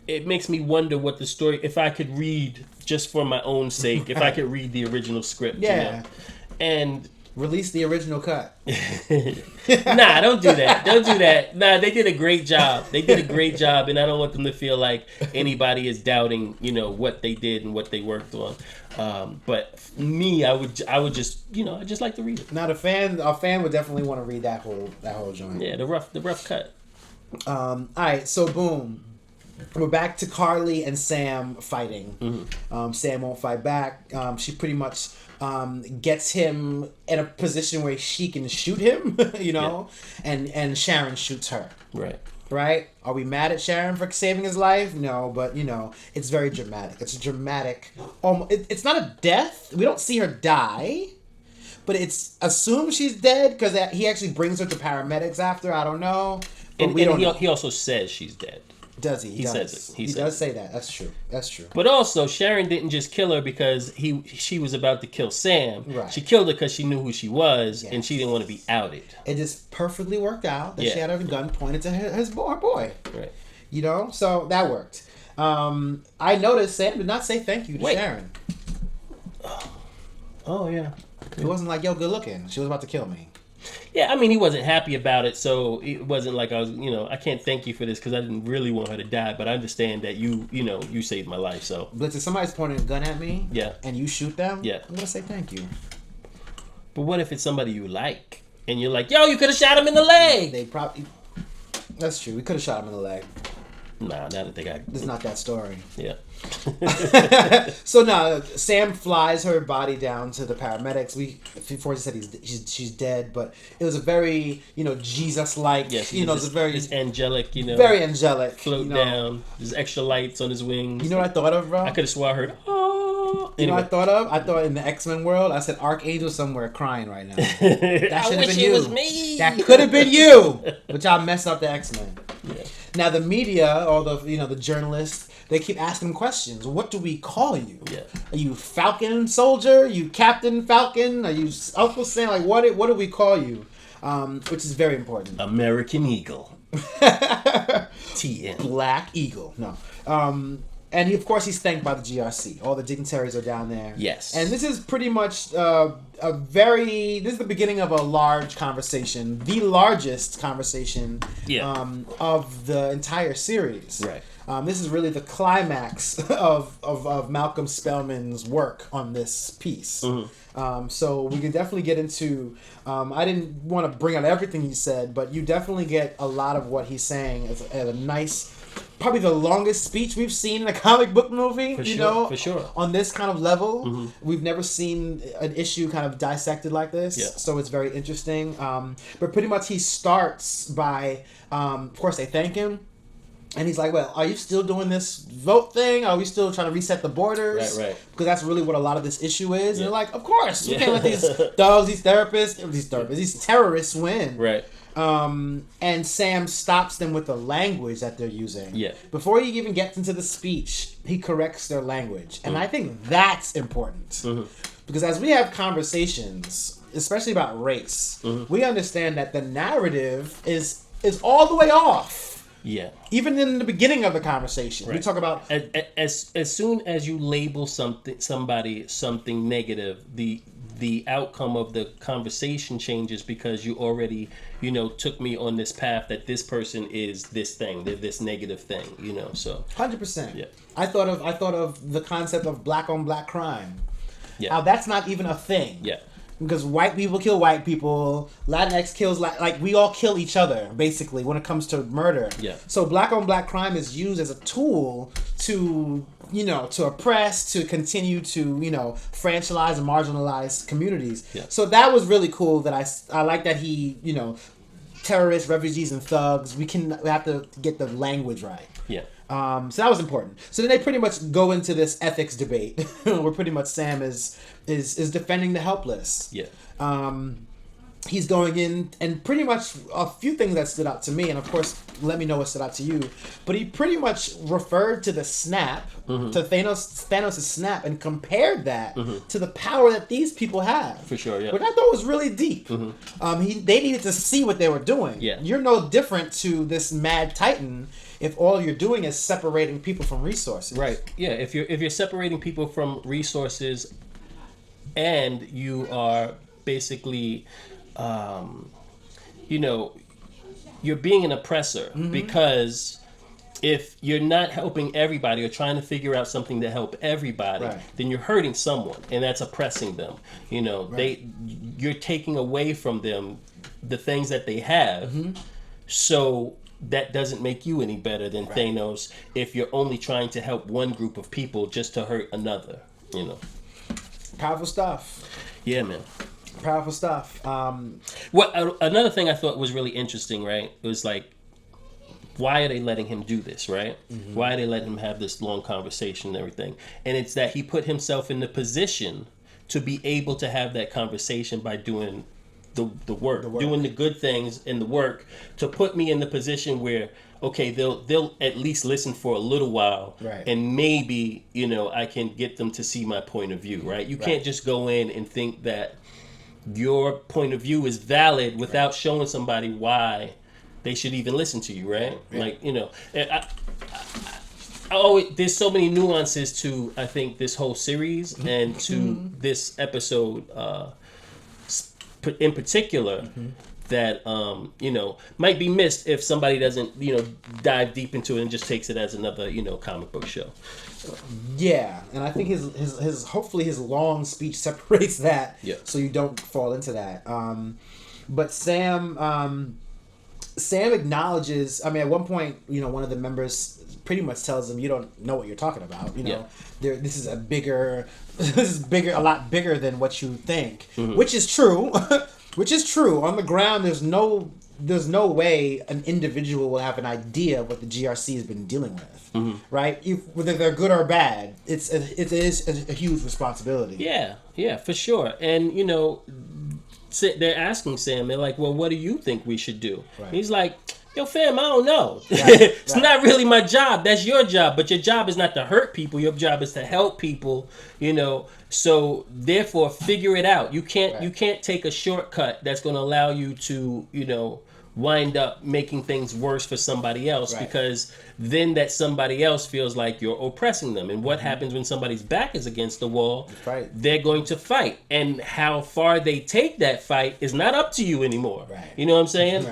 It makes me wonder what the story, if I could read, just for my own sake, if I could read the original script. Yeah. And release the original cut. Nah, don't do that. Don't do that. Nah, they did a great job. And I don't want them to feel like anybody is doubting, what they did and what they worked on. But me, I would just, I just like to read it. Now, a fan would definitely want to read that whole joint. Yeah, the rough cut. All right, so boom. We're back to Carly and Sam fighting. Sam won't fight back. She pretty much gets him in a position where she can shoot him, and Sharon shoots her. Right? Are we mad at Sharon for saving his life? No, but it's very dramatic. It's a dramatic. It's not a death. We don't see her die, but it's assumed she's dead because he actually brings her to paramedics after. I don't know. And he also says she's dead. Does he? He says it. He does say that. That's true. But also, Sharon didn't just kill her because she was about to kill Sam. Right. She killed her because she knew who she was, and she didn't want to be outed. It just perfectly worked out that she had her gun pointed to her boy. Right. So that worked. I noticed Sam did not say thank you to Sharon. Oh, yeah. It wasn't like, yo, good looking. She was about to kill me. Yeah, I mean, he wasn't happy about it, so it wasn't like I was, I can't thank you for this because I didn't really want her to die, but I understand that you saved my life, so. But if somebody's pointing a gun at me, and you shoot them, I'm going to say thank you. But what if it's somebody you like, and you're like, yo, you could have shot him in the leg? They probably, that's true, we could have shot him in the leg. Nah, now that they got... It's not that story. Yeah. So now Sam flies her body down to the paramedics. Before she said she's dead, but it was a very Jesus-like. Yes, it's angelic. Very angelic. Float down. There's extra lights on his wings. You know what I thought of, bro? I could have swore I heard. Oh. You know what I thought of? I thought in the X-Men world, I said Archangel somewhere crying right now. That should have been you. It was me. That could have been you. But y'all messed up the X-Men. Yeah. Now the media, or the journalists, they keep asking questions. What do we call you? Yeah. Are you Falcon Soldier? Are you Captain Falcon? Are you Uncle Sam? Like what do we call you? Which is very important. American Eagle. TN. Black Eagle. No. And he's thanked by the GRC. All the dignitaries are down there. Yes. And this is pretty much this is the beginning of a large conversation, the largest conversation of the entire series. Right. This is really the climax of Malcolm Spellman's work on this piece. So we can definitely get into... I didn't want to bring out everything he said, but you definitely get a lot of what he's saying as a nice... Probably the longest speech we've seen in a comic book movie, for sure. On this kind of level. We've never seen an issue kind of dissected like this, so it's very interesting. But pretty much he starts by, of course, they thank him. And he's like, well, are you still doing this vote thing? Are we still trying to reset the borders? Right. Because that's really what a lot of this issue is. And Yeah. they're like, of course. We Yeah. can't let these thugs, these terrorists win. Right. And Sam stops them with the language that they're using. Yeah. Before he even gets into the speech, he corrects their language. And I think that's important. Mm-hmm. Because as we have conversations, especially about race, we understand that the narrative is all the way off. Yeah. Even in the beginning of the conversation, we talk about as soon as you label somebody something negative, the outcome of the conversation changes because you already, took me on this path that this person is this thing, they're this negative thing, so 100%. Yeah. I thought of the concept of black on black crime. Yeah. How that's not even a thing. Yeah. Because white people kill white people, Latinx kills like we all kill each other basically when it comes to murder. Yeah. So black on black crime is used as a tool to to oppress, to continue to franchise and marginalize communities. Yeah. So that was really cool. That I like that he terrorists, refugees, and thugs. We have to get the language right. Yeah. So that was important. So then they pretty much go into this ethics debate where pretty much Sam is defending the helpless. Yeah. He's going in, and pretty much a few things that stood out to me, and of course, let me know what stood out to you. But he pretty much referred to the snap, to Thanos' snap, and compared that to the power that these people have. For sure, yeah. Which I thought was really deep. They needed to see what they were doing. Yeah. You're no different to this mad titan if all you're doing is separating people from resources. Right. Yeah. If you're separating people from resources, and you are basically, you're being an oppressor because if you're not helping everybody or trying to figure out something to help everybody, then you're hurting someone, and that's oppressing them. You're taking away from them the things that they have. So that doesn't make you any better than Thanos if you're only trying to help one group of people just to hurt another. Powerful stuff. Yeah, man. Powerful stuff. Another thing I thought was really interesting, right? It was like, why are they letting him do this, right? Why are they letting him have this long conversation and everything? And it's that he put himself in the position to be able to have that conversation by doing the work, doing the good things and the work, to put me in the position where, okay, they'll at least listen for a little while, and maybe I can get them to see my point of view, right? You can't just go in and think that your point of view is valid without showing somebody why they should even listen to you, right? Like there's so many nuances to, I think, this whole series and to this episode in particular that might be missed if somebody doesn't dive deep into it and just takes it as another comic book show. Yeah, and I think his hopefully his long speech separates that, so you don't fall into that. But Sam acknowledges. I mean, at one point, one of the members pretty much tells him, "You don't know what you're talking about. This is a lot bigger than what you think," which is true. Which is true. On the ground, there's no way an individual will have an idea of what the GRC has been dealing with, right? Whether they're good or bad, it is a huge responsibility. Yeah, for sure. And they're asking Sam, they're like, "Well, what do you think we should do?" Right. He's like, "Yo, fam, I don't know. It's not really my job. That's your job. But your job is not to hurt people. Your job is to help people. So therefore, figure it out. You can't take a shortcut that's going to allow you to wind up making things worse for somebody else, because then that somebody else feels like you're oppressing them. And what happens when somebody's back is against the wall? They're going to fight. And how far they take that fight is not up to you anymore. You know what I'm saying?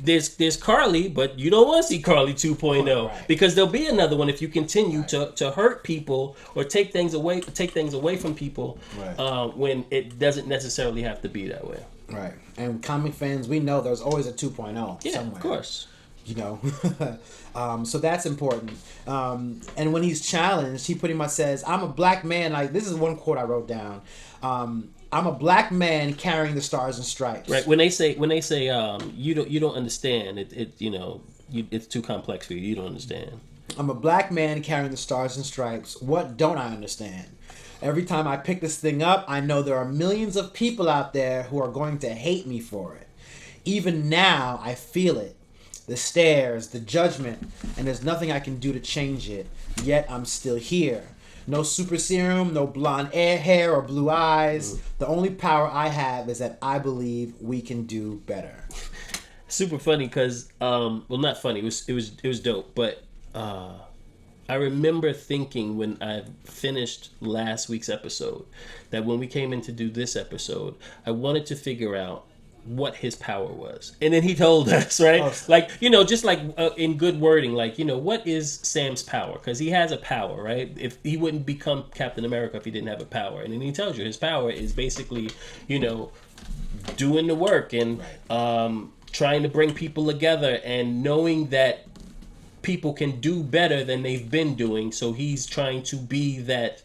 There's Carly, but you don't want to see Carly 2.0 because there'll be another one if you continue to hurt people or take things away from people when it doesn't necessarily have to be that way. Right. And comic fans, we know there's always a 2.0 somewhere. Of course. So that's important. And when he's challenged, he pretty much says, "I'm a black man." Like, this is one quote I wrote down. "I'm a black man carrying the stars and stripes." Right. When they say you don't understand it, it's too complex for you. You don't understand. I'm a black man carrying the stars and stripes. What don't I understand? Every time I pick this thing up, I know there are millions of people out there who are going to hate me for it. Even now, I feel it. The stares, the judgment, and there's nothing I can do to change it. Yet I'm still here. No super serum, no blonde hair or blue eyes. The only power I have is that I believe we can do better. Super funny because, well, not funny. It was dope. But I remember thinking when I finished last week's episode that when we came in to do this episode, I wanted to figure out what his power was, and then he told us, right? Oh. Like, just like in good wording, like, what is Sam's power? Because he has a power, right? If he wouldn't become Captain America if he didn't have a power, and then he tells you his power is basically, doing the work and trying to bring people together and knowing that people can do better than they've been doing. So he's trying to be that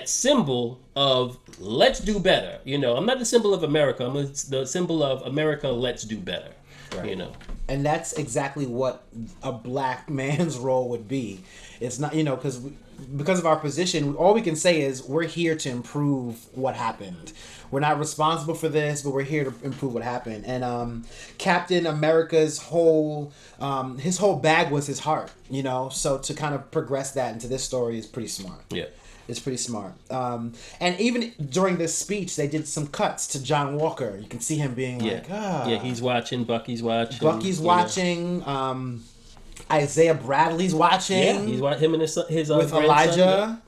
symbol of let's do better. I'm not the symbol of America. I'm the symbol of America. Let's do better. Right. And that's exactly what a black man's role would be. It's not, because of our position, all we can say is we're here to improve what happened. We're not responsible for this, but we're here to improve what happened. And Captain America's his whole bag was his heart, So to kind of progress that into this story is pretty smart. Yeah. It's pretty smart. And even during this speech, they did some cuts to John Walker. You can see him being like, Yeah, he's watching. Bucky's watching. Bucky's watching. Isaiah Bradley's watching. Yeah, he's watching him and his with grandson. Elijah.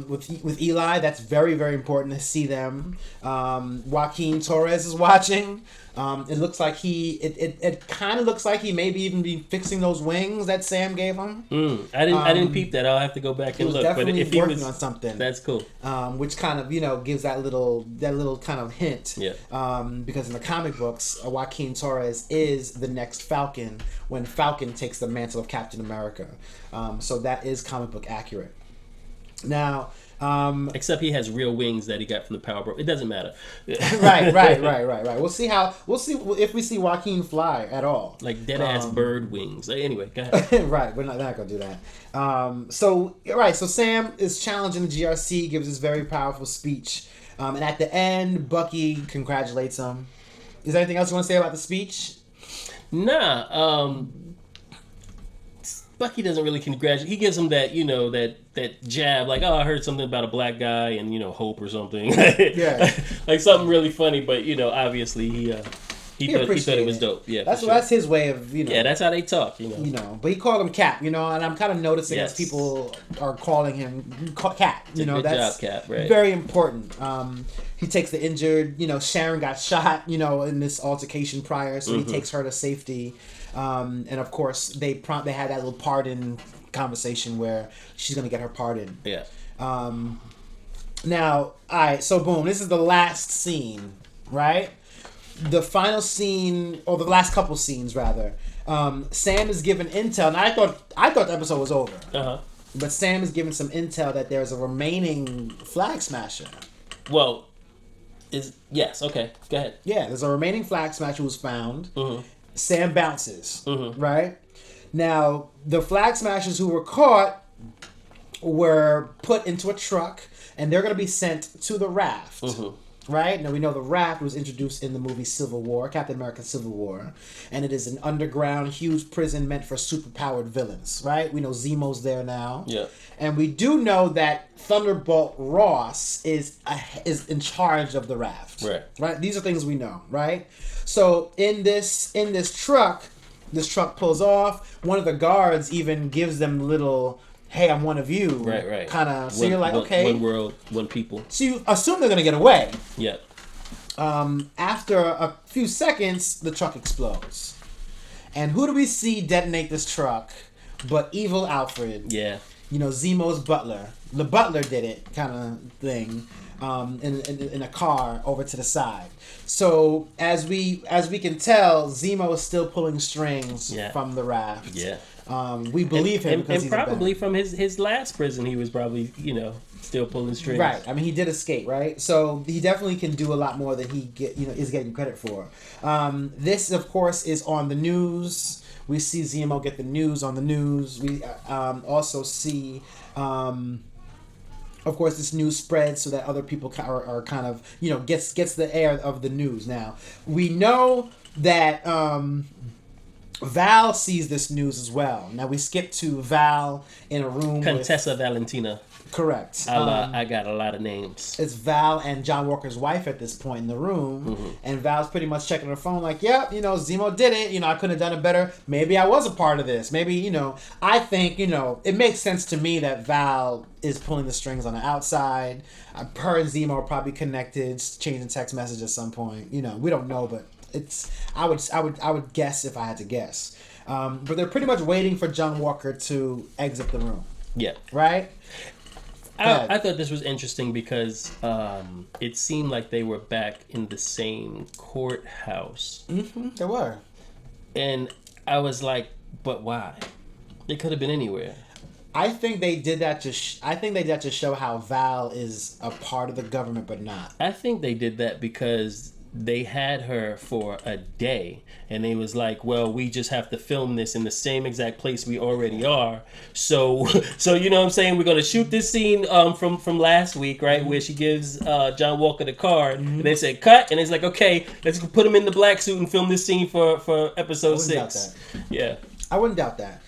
With Eli, that's very, very important to see them. Joaquin Torres is watching. It looks like it kind of looks like he maybe even be fixing those wings that Sam gave him. I didn't peep that. I'll have to go back and look. Definitely but if working he was on something, that's cool. Which kind of gives that little kind of hint. Yeah. Because in the comic books, Joaquin Torres is the next Falcon when Falcon takes the mantle of Captain America. So that is comic book accurate. Now, except he has real wings that he got from the Power Bro. It doesn't matter. Right. We'll see if we see Joaquin fly at all. Like dead ass bird wings. Anyway, go ahead. Right, we're not gonna do that. So Sam is challenging the GRC, gives this very powerful speech, and at the end, Bucky congratulates him. Is there anything else you want to say about the speech? Nah. Bucky doesn't really congratulate. He gives him that, that jab, like, oh, I heard something about a black guy and, hope or something. Yeah. Like something really funny, but, obviously he thought it was dope. Yeah, that's his way of, Yeah, that's how they talk, But he called him Cap, and I'm kind of noticing as people are calling him Cap. Good that's job, Cap, right. Very important. He takes the injured, Sharon got shot, in this altercation prior, so he takes her to safety. And of course, they had that little pardon conversation where she's gonna get her pardon. Yeah. Now, Aight So Boom. This is the last scene, right? The final scene, or the last couple scenes rather. Sam is given intel, and I thought the episode was over. But Sam is given some intel that there's a remaining flag smasher. Well, yes, okay, go ahead. Yeah, there's a remaining flag smasher who's found. Sam bounces, right? Now, the flag smashers who were caught were put into a truck, and they're going to be sent to the raft, right? Now, we know the raft was introduced in the movie Civil War, Captain America Civil War, and it is an underground, huge prison meant for superpowered villains, right? We know Zemo's there now. Yeah. And we do know that Thunderbolt Ross is in charge of the raft. Right? These are things we know, right? So in this truck pulls off. One of the guards even gives them little, hey, I'm one of you. Right. Kind of. So you're like, okay. One world, one people. So you assume they're going to get away. Yeah. After a few seconds, the truck explodes. And who do we see detonate this truck but evil Alfred? Yeah. Zemo's butler. The butler did it, kind of thing, in a car over to the side. So as we can tell, Zemo is still pulling strings from the raft. Yeah. We believe him because he's probably from his last prison. He was probably still pulling strings. Right. I mean, he did escape. Right. So he definitely can do a lot more than he is getting credit for. This, of course, is on the news. We see Zemo get the news on the news. We also see, of course, this news spreads so that other people are kind of, gets the air of the news. Now, we know that Val sees this news as well. Now, we skip to Val in a room Contessa with... Valentina. Correct. I got a lot of names. It's Val and John Walker's wife at this point in the room, and Val's pretty much checking her phone like, yep, Zemo did it. I couldn't have done it better. Maybe I was a part of this. Maybe, I think, it makes sense to me that Val is pulling the strings on the outside. Her and Zemo are probably connected, changing text messages at some point. We don't know, but I would guess if I had to guess. But they're pretty much waiting for John Walker to exit the room. Yeah. Right? I thought this was interesting because it seemed like they were back in the same courthouse. Mm-hmm, they were. And I was like, but why? They could have been anywhere. I think they did that to show how Val is a part of the government, but not. I think they did that because they had her for a day, and they was like, well, we just have to film this in the same exact place we already are. So you know what I'm saying? We're going to shoot this scene from last week, right, where she gives John Walker the card, and they said, cut, and it's like, okay, let's put him in the black suit and film this scene for episode 6. Yeah. I wouldn't doubt that.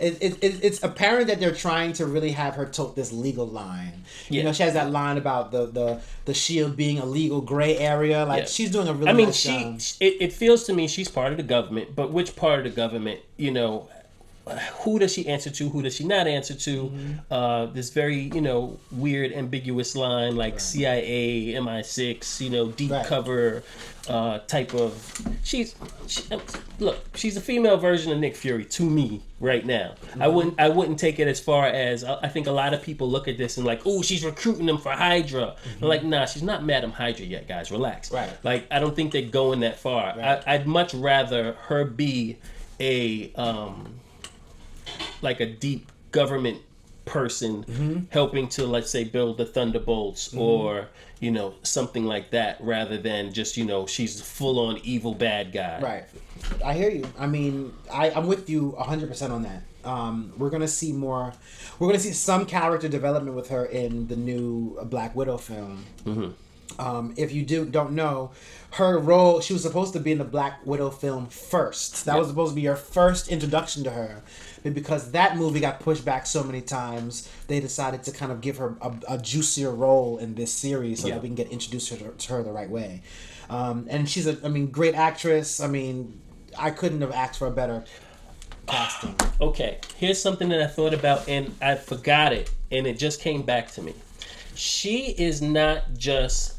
It's apparent that they're trying to really have her tote this legal line. Yeah. She has that line about the shield being a legal gray area. Like, she's doing a really nice job. It feels to me she's part of the government, but which part of the government, who does she answer to? Who does she not answer to? This very, weird, ambiguous line like CIA, MI6, deep cover type of. She's a female version of Nick Fury to me right now. I wouldn't take it as far as I think a lot of people look at this and like, oh, she's recruiting them for Hydra. I'm like, nah, she's not Madam Hydra yet, guys. Relax. Right. Like, I don't think they're going that far. Right. I'd much rather her be a like a deep government person helping to, let's say, build the Thunderbolts or something like that, rather than just she's full on evil bad guy. Right. I hear you. I mean, I'm with you 100% on that. We're gonna see more. We're gonna see some character development with her in the new Black Widow film. If you don't know, her role, she was supposed to be in the Black Widow film first. That was supposed to be her first introduction to her. But because that movie got pushed back so many times, they decided to kind of give her a juicier role in this series so that we can get introduced to her the right way. And she's great actress. I couldn't have asked for a better casting. Okay, here's something that I thought about and I forgot it, and it just came back to me. She is not just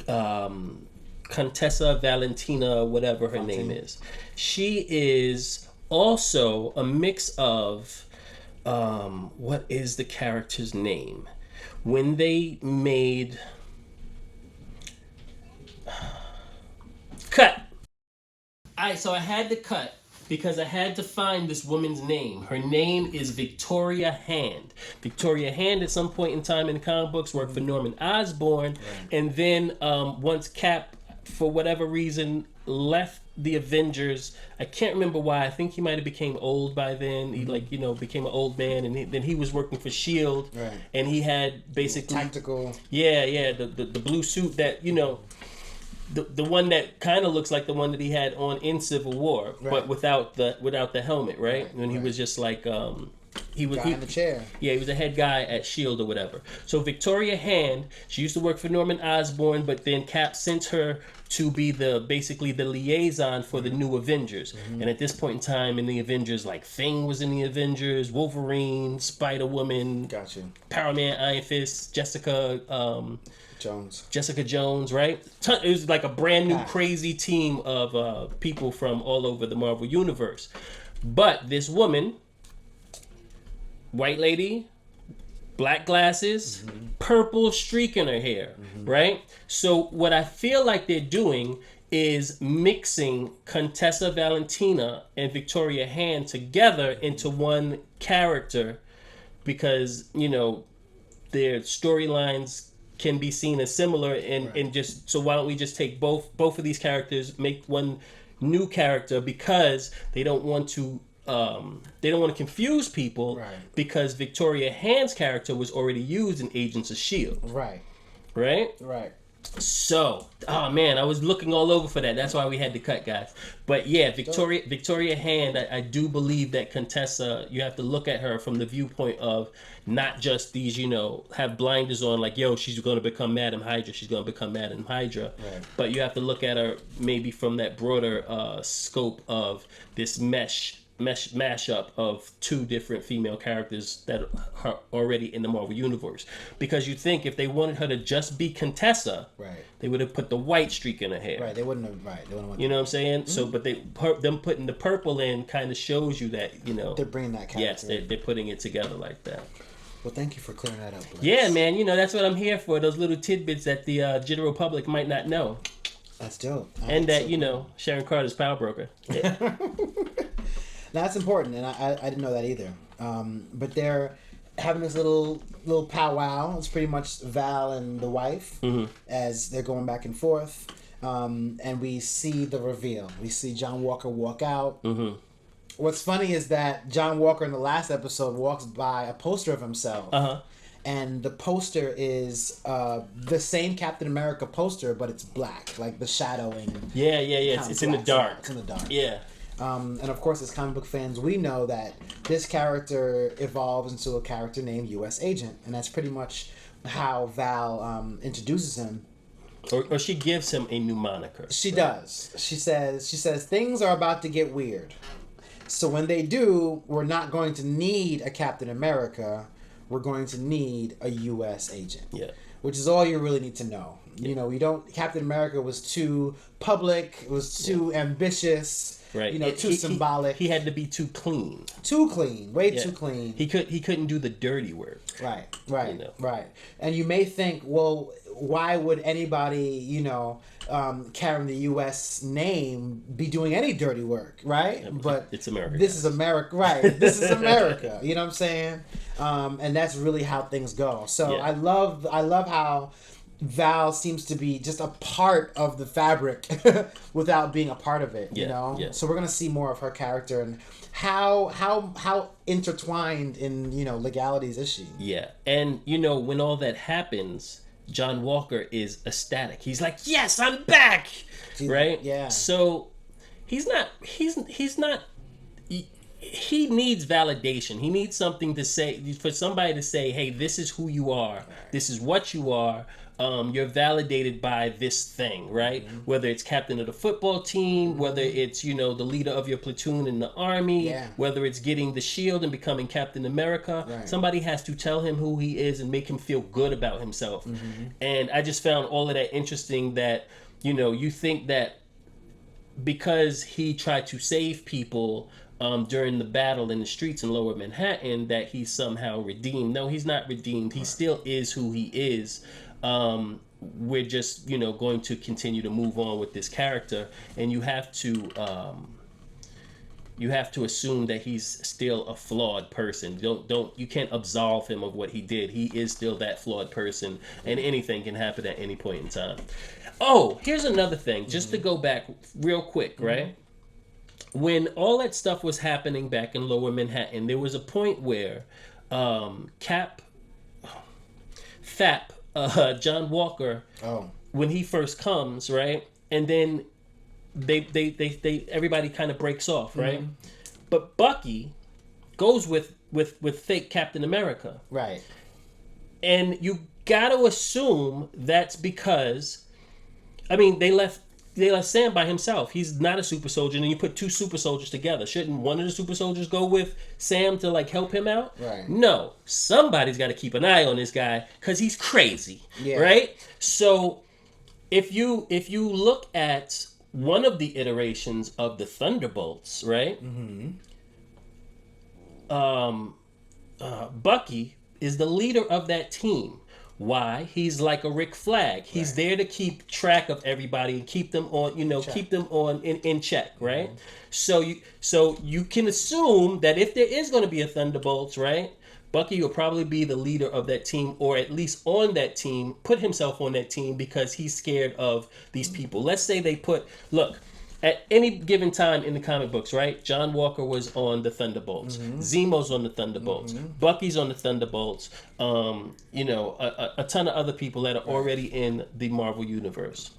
Contessa Valentina, whatever her name is. She is also a mix of what is the character's name? When they made cut. So I had to cut because I had to find this woman's name. Her name is Victoria Hand. Victoria Hand, at some point in time in the comic books, worked for Norman Osborn, and then once Cap, for whatever reason, left the Avengers. I can't remember why. I think he might have became old by then. He became an old man, and then he was working for Shield, and he had basically tactical. The blue suit that the one that kind of looks like the one that he had on in Civil War, but without the helmet, right? When he was just like he was in the chair. Yeah, he was a head guy at Shield or whatever. So Victoria Hand, she used to work for Norman Osborn, but then Cap sent her to be basically the liaison for the new Avengers. And at this point in time in the Avengers, like Thing was in the Avengers, Wolverine, Spider-Woman, Power Man, Iron Fist, Jessica Jones, right? It was like a brand new crazy team of people from all over the Marvel Universe. But this woman, white lady, black glasses, purple streak in her hair, right? So what I feel like they're doing is mixing Contessa Valentina and Victoria Hand together into one character because, their storylines can be seen as similar and just, so why don't we just take both of these characters, make one new character because they don't want to confuse people, Right. because Victoria Hand's character was already used in Agents of S.H.I.E.L.D. Right. Right? Right. So, oh man, I was looking all over for that. That's why we had to cut, guys. But yeah, Victoria Hand, I do believe that Contessa, you have to look at her from the viewpoint of not just these, have blinders on, like, yo, she's going to become Madam Hydra. She's going to become Madam Hydra. Right. But you have to look at her maybe from that broader scope of this mashup of two different female characters that are already in the Marvel Universe. Because you think if they wanted her to just be Contessa, Right. they would have put the white streak in her hair. Right. They wouldn't have. Right. They wouldn't want. You know what I'm saying? So, but them putting the purple in kind of shows you that they're bringing that character. Yes, they're putting it together like that. Well, thank you for clearing that up, Blitz. Yeah, man. That's what I'm here for. Those little tidbits that the general public might not know. That's dope. And that Sharon Carter's power broker. Yeah. That's important, and I didn't know that either. But they're having this little powwow. It's pretty much Val and the wife as they're going back and forth. And we see the reveal. We see John Walker walk out. Mm-hmm. What's funny is that John Walker in the last episode walks by a poster of himself. Uh-huh. And the poster is the same Captain America poster, but it's black, like the shadowing. Yeah. It's in the dark. It's in the dark. Yeah. And of course, as comic book fans, we know that this character evolves into a character named U.S.Agent, and that's pretty much how Val introduces him. Or she gives him a new moniker. She does. She says things are about to get weird. So when they do, we're not going to need a Captain America. We're going to need a U.S. agent. Yeah. Which is all you really need to know. Yeah. We don't. Captain America was too public. It was too ambitious. Right. Too symbolic. He had to be too clean. Too clean. Way too clean. He couldn't do the dirty work. Right. Right. And you may think, well, why would anybody, carrying the U.S. name be doing any dirty work, right? Yeah, but it's America. This is America, right? This is America. You know what I'm saying? And that's really how things go. So I love how Val seems to be just a part of the fabric without being a part of it. Yeah. So we're gonna see more of her character and how intertwined in legalities is she? Yeah, and when all that happens, John Walker is ecstatic. He's like, "Yes, I'm back!" Right? Yeah. So he's not. He needs validation. He needs something to say, for somebody to say, "Hey, this is who you are. This is what you are. You're validated by this thing," right? Mm-hmm. Whether it's captain of the football team, whether it's the leader of your platoon in the army, whether it's getting the shield and becoming Captain America. Right. Somebody has to tell him who he is and make him feel good about himself. Mm-hmm. And I just found all of that interesting. That you think that because he tried to save people during the battle in the streets in Lower Manhattan, that he's somehow redeemed. No, he's not redeemed. He still is who he is. We're just going to continue to move on with this character, and you have to assume that he's still a flawed person. You can't absolve him of what he did. He is still that flawed person, and anything can happen at any point in time. Oh, here's another thing, just to go back real quick, right? When all that stuff was happening back in Lower Manhattan, there was a point where John Walker, when he first comes, right, and then they everybody kind of breaks off, right? Mm-hmm. But Bucky goes with fake Captain America, right? And you got to assume that's because, they left Sam by himself. He's not a super soldier, and you put two super soldiers together. Shouldn't one of the super soldiers go with Sam to help him out? Right. No, somebody's got to keep an eye on this guy because he's crazy. Yeah. Right. So if you look at one of the iterations of the Thunderbolts, right? Mm-hmm. Bucky is the leader of that team. Why? He's like a Rick Flag. He's there to keep track of everybody and keep them on, keep them in check, right? Mm-hmm. So you can assume that if there is going to be a Thunderbolts, right, Bucky will probably be the leader of that team, or at least on that team, put himself on that team because he's scared of these people. Let's say they look, at any given time in the comic books, right? John Walker was on the Thunderbolts. Zemo's on the Thunderbolts. Bucky's on the Thunderbolts. A ton of other people that are already in the Marvel Universe.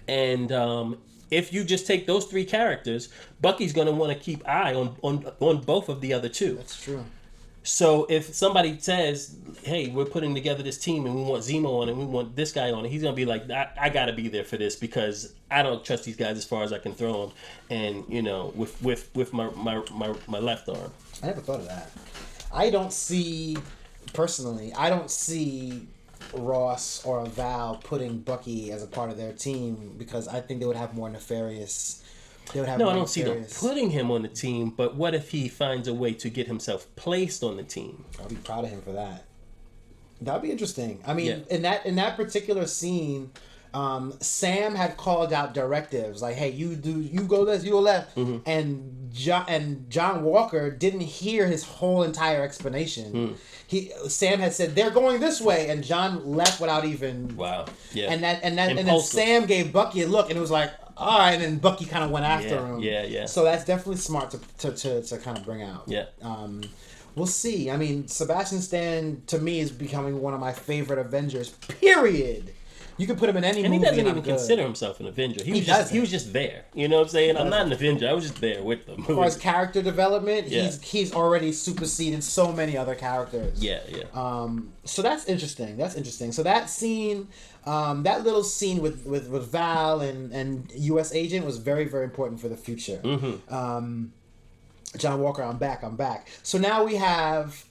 And if you just take those three characters, Bucky's going to want to keep eye on both of the other two. That's true. So if somebody says, hey, we're putting together this team and we want Zemo on it and we want this guy on it, he's going to be like, I got to be there for this because I don't trust these guys as far as I can throw them. And, with my left arm. I never thought of that. Personally, I don't see Ross or Val putting Bucky as a part of their team because I think they would have more nefarious... I don't see them putting him on the team, but what if he finds a way to get himself placed on the team? I'll be proud of him for that. That'd be interesting. I mean, in that particular scene, Sam had called out directives like, "Hey, you go this, you go left," and John Walker didn't hear his whole entire explanation. Sam had said they're going this way, and John left without even. Wow. Yeah. And then Sam gave Bucky a look, and it was like, all right, and then Bucky kind of went after him. Yeah. So that's definitely smart to kind of bring out. Yeah. We'll see. I mean, Sebastian Stan to me is becoming one of my favorite Avengers. Period. You can put him in any movie. And he doesn't even consider himself an Avenger. He was just there. You know what I'm saying? I'm not an Avenger. I was just there with them. As far as character development, he's already superseded so many other characters. Yeah. So that's interesting. So that scene, that little scene with Val and U.S.Agent was very, very important for the future. John Walker, I'm back. So now we have...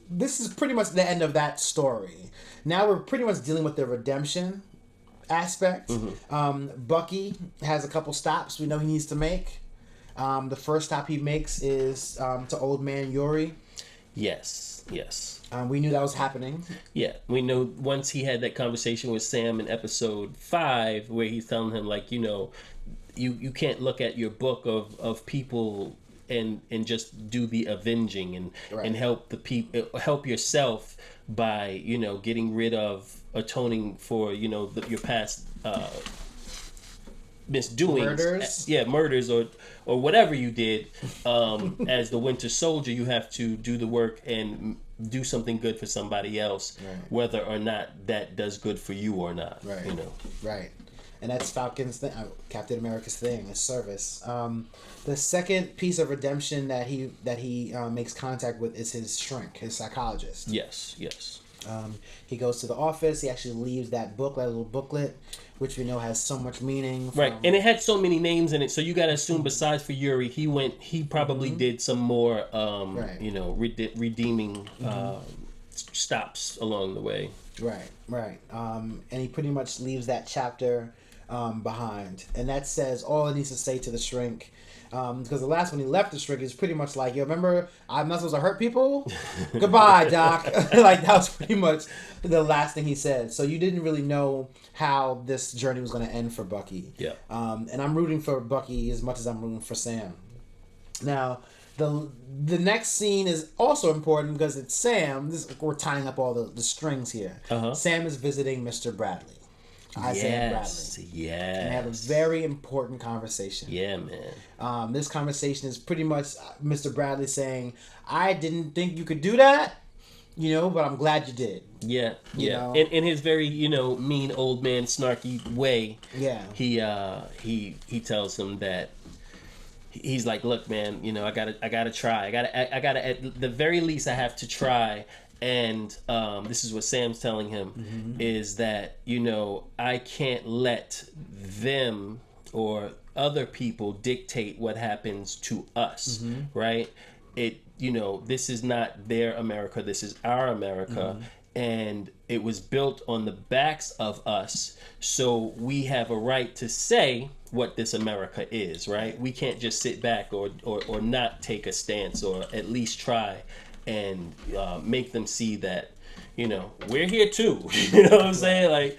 This is pretty much the end of that story. Now we're pretty much dealing with the redemption aspect. Bucky has a couple stops we know he needs to make. The first stop he makes is to Old Man Yuri. Yes. We knew that was happening. Yeah, we know once he had that conversation with Sam in episode 5 where he's telling him, like, you can't look at your book of people and just do the avenging and help the people, help yourself by getting rid of, atoning for your past misdoings, murders or whatever you did. As the Winter Soldier, you have to do the work and do something good for somebody else, whether or not that does good for you or not. Right. And that's Falcon's thing, Captain America's thing, his service. The second piece of redemption that he makes contact with is his shrink, his psychologist. Yes. He goes to the office. He actually leaves that little booklet, which we know has so much meaning. Right, and it had so many names in it, so you got to assume besides for Yuri, he probably did some more, redeeming stops along the way. Right. And he pretty much leaves that chapter behind, and that says all it needs to say to the shrink. Because the last one he left the shrink is pretty much like, yo, remember, I'm not supposed to hurt people? Goodbye, Doc. Like, that was pretty much the last thing he said. So you didn't really know how this journey was going to end for Bucky. Yeah. And I'm rooting for Bucky as much as I'm rooting for Sam. Now, the next scene is also important because it's Sam. We're tying up all the strings here. Sam is visiting Mr. Bradley. Isaiah Bradley. Yes. And they have a very important conversation. Yeah, man. This conversation is pretty much Mr. Bradley saying, I didn't think you could do that, but I'm glad you did. Yeah. In his very, mean old man snarky way. Yeah. He tells him that he's like, look, man, I gotta try. I gotta at the very least I have to try. And this is what Sam's telling him, is that, I can't let them or other people dictate what happens to us, right? This is not their America, this is our America. And it was built on the backs of us, so we have a right to say what this America is, right? We can't just sit back or not take a stance, or at least try and make them see that we're here too. You know what I'm saying? Like,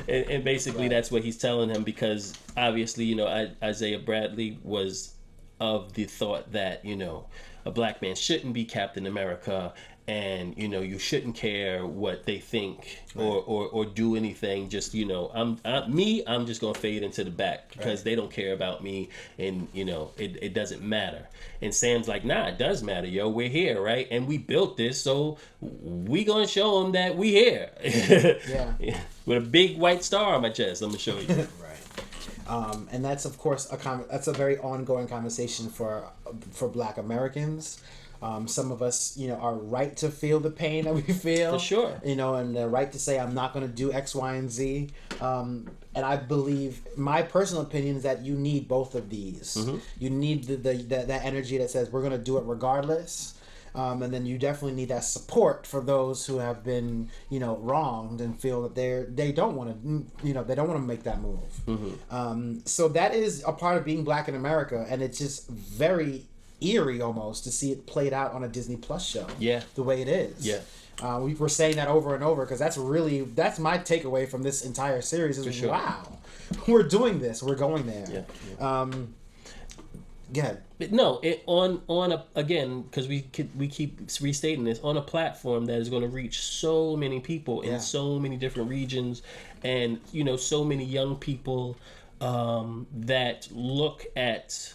and basically that's what he's telling him, because obviously Isaiah Bradley was of the thought that a black man shouldn't be Captain America, and you shouldn't care what they think or do anything. Just I'm just gonna fade into the back because they don't care about me, and it doesn't matter. And Sam's like, nah, it does matter, yo. We're here, right? And we built this, so we gonna show them that we here. Yeah. With a big white star on my chest. I'm gonna show you. Right. And that's of course that's a very ongoing conversation for Black Americans. Some of us, are right to feel the pain that we feel. For sure. And the right to say, I'm not going to do X, Y, and Z. And I believe, my personal opinion is that you need both of these. Mm-hmm. You need that energy that says, we're going to do it regardless. And then you definitely need that support for those who have been, wronged and feel that they don't want to, they don't want to make that move. Mm-hmm. So that is a part of being Black in America. And it's just very eerie almost to see it played out on a Disney Plus show. Yeah. The way it is. Yeah. We were saying that over and over because that's my takeaway from this entire series is, sure. Wow, we're doing this. We're going there. Yeah. Go ahead. No, again, because we keep restating this, on a platform that is going to reach so many people in so many different regions, and so many young people that look at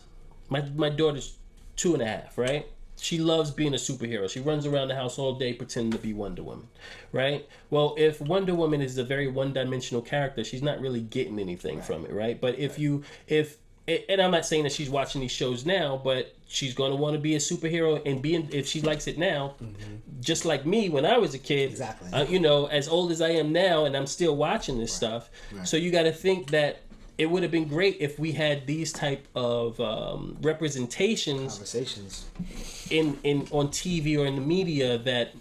my daughter's 2.5, right? She loves being a superhero. She runs around the house all day pretending to be Wonder Woman, right? Well, if Wonder Woman is a very one-dimensional character, she's not really getting anything from it, right? But and I'm not saying that she's watching these shows now, but she's going to want to be a superhero and if she likes it now, just like me when I was a kid, exactly. As old as I am now, and I'm still watching this stuff. Right. So you got to think that it would have been great if we had these type of representations, conversations in on TV or in the media that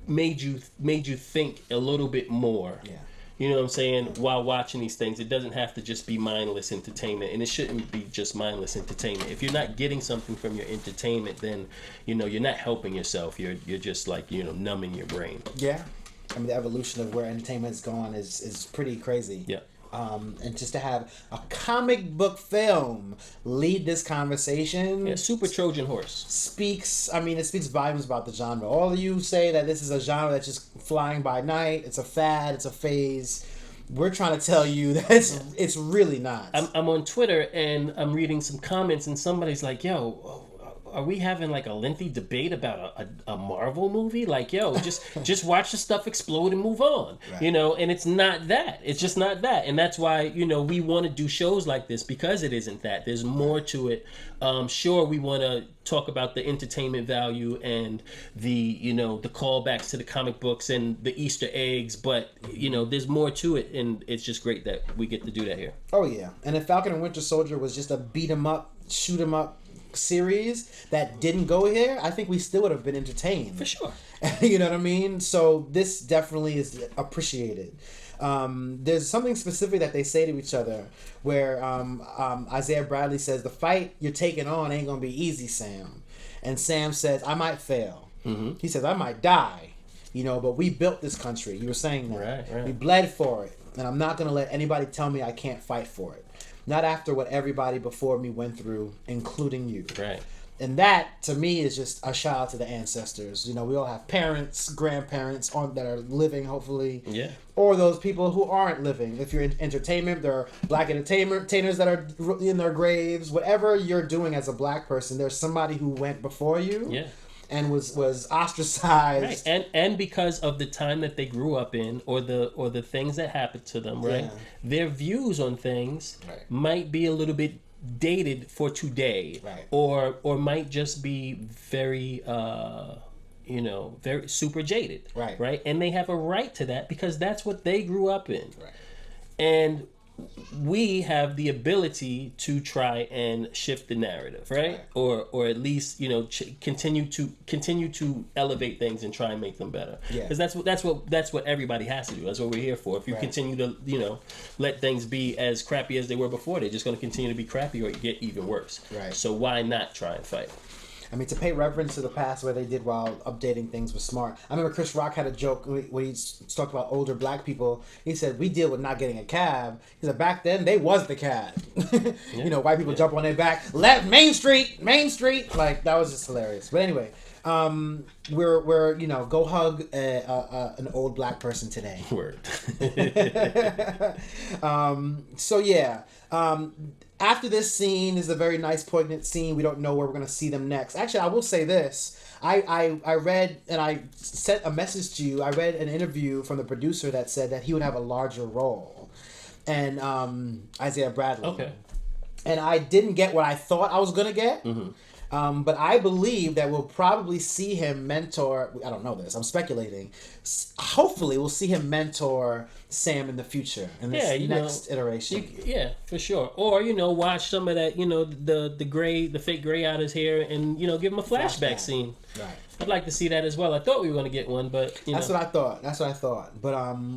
made you think a little bit more. Yeah. You know what I'm saying? While watching these things, it doesn't have to just be mindless entertainment, and it shouldn't be just mindless entertainment. If you're not getting something from your entertainment, then you're not helping yourself. You're just like numbing your brain. Yeah, I mean the evolution of where entertainment's gone is pretty crazy. Yeah. And just to have a comic book film lead this conversation. Yeah, super Trojan horse. It speaks volumes about the genre. All of you say that this is a genre that's just flying by night. It's a fad. It's a phase. We're trying to tell you that it's really not. I'm on Twitter and I'm reading some comments and somebody's like, yo, are we having like a lengthy debate about a Marvel movie? Like, yo, just watch the stuff explode and move on. Right. And it's not that. It's just not that. And that's why, we want to do shows like this because it isn't that. There's more to it. Sure, we want to talk about the entertainment value and the callbacks to the comic books and the Easter eggs, but there's more to it, and it's just great that we get to do that here. Oh yeah. And if Falcon and Winter Soldier was just a beat 'em up, shoot 'em up series that didn't go here, I think we still would have been entertained. For sure. You know what I mean? So this definitely is appreciated. There's something specific that they say to each other where Isaiah Bradley says, the fight you're taking on ain't gonna be easy, Sam. And Sam says, I might fail. Mm-hmm. He says, I might die. But we built this country. You were saying that. Right. We bled for it. And I'm not gonna let anybody tell me I can't fight for it. Not after what everybody before me went through, including you. Right. And that, to me, is just a shout out to the ancestors. We all have parents, grandparents that are living, hopefully. Yeah. Or those people who aren't living. If you're in entertainment, there are Black entertainers that are in their graves. Whatever you're doing as a Black person, there's somebody who went before you. Yeah. And was ostracized, right. and because of the time that they grew up in, or the things that happened to them, right? Yeah. Their views on things might be a little bit dated for today, right? Or might just be very, very super jaded, right? Right, and they have a right to that because that's what they grew up in, right? And we have the ability to try and shift the narrative, right? Or at least continue to elevate things and try and make them better. Because that's what everybody has to do. That's what we're here for. If you continue to let things be as crappy as they were before, they're just going to continue to be crappy or get even worse. Right. So why not try and fight? I mean, to pay reverence to the past where they did while updating things was smart. I remember Chris Rock had a joke when he talked about older Black people. He said, we deal with not getting a cab. He said, back then, they was the cab. White people jump on their back, left Main Street. Like, that was just hilarious. But anyway, we're go hug an old black person today. Word. So yeah. After this scene is a very nice poignant scene. We don't know where we're gonna see them next. Actually, I will say this. I read, and I sent a message to you. I read an interview from the producer that said that he would have a larger role, and Isaiah Bradley. Okay. And I didn't get what I thought I was gonna get. But I believe that we'll probably see him mentor. I don't know this. I'm speculating. Hopefully, we'll see him mentor Sam in the future in this next iteration. Yeah, for sure. Or watch some of that. The fake gray out his hair, and give him a flashback scene. Right. I'd like to see that as well. I thought we were going to get one, but That's what I thought. But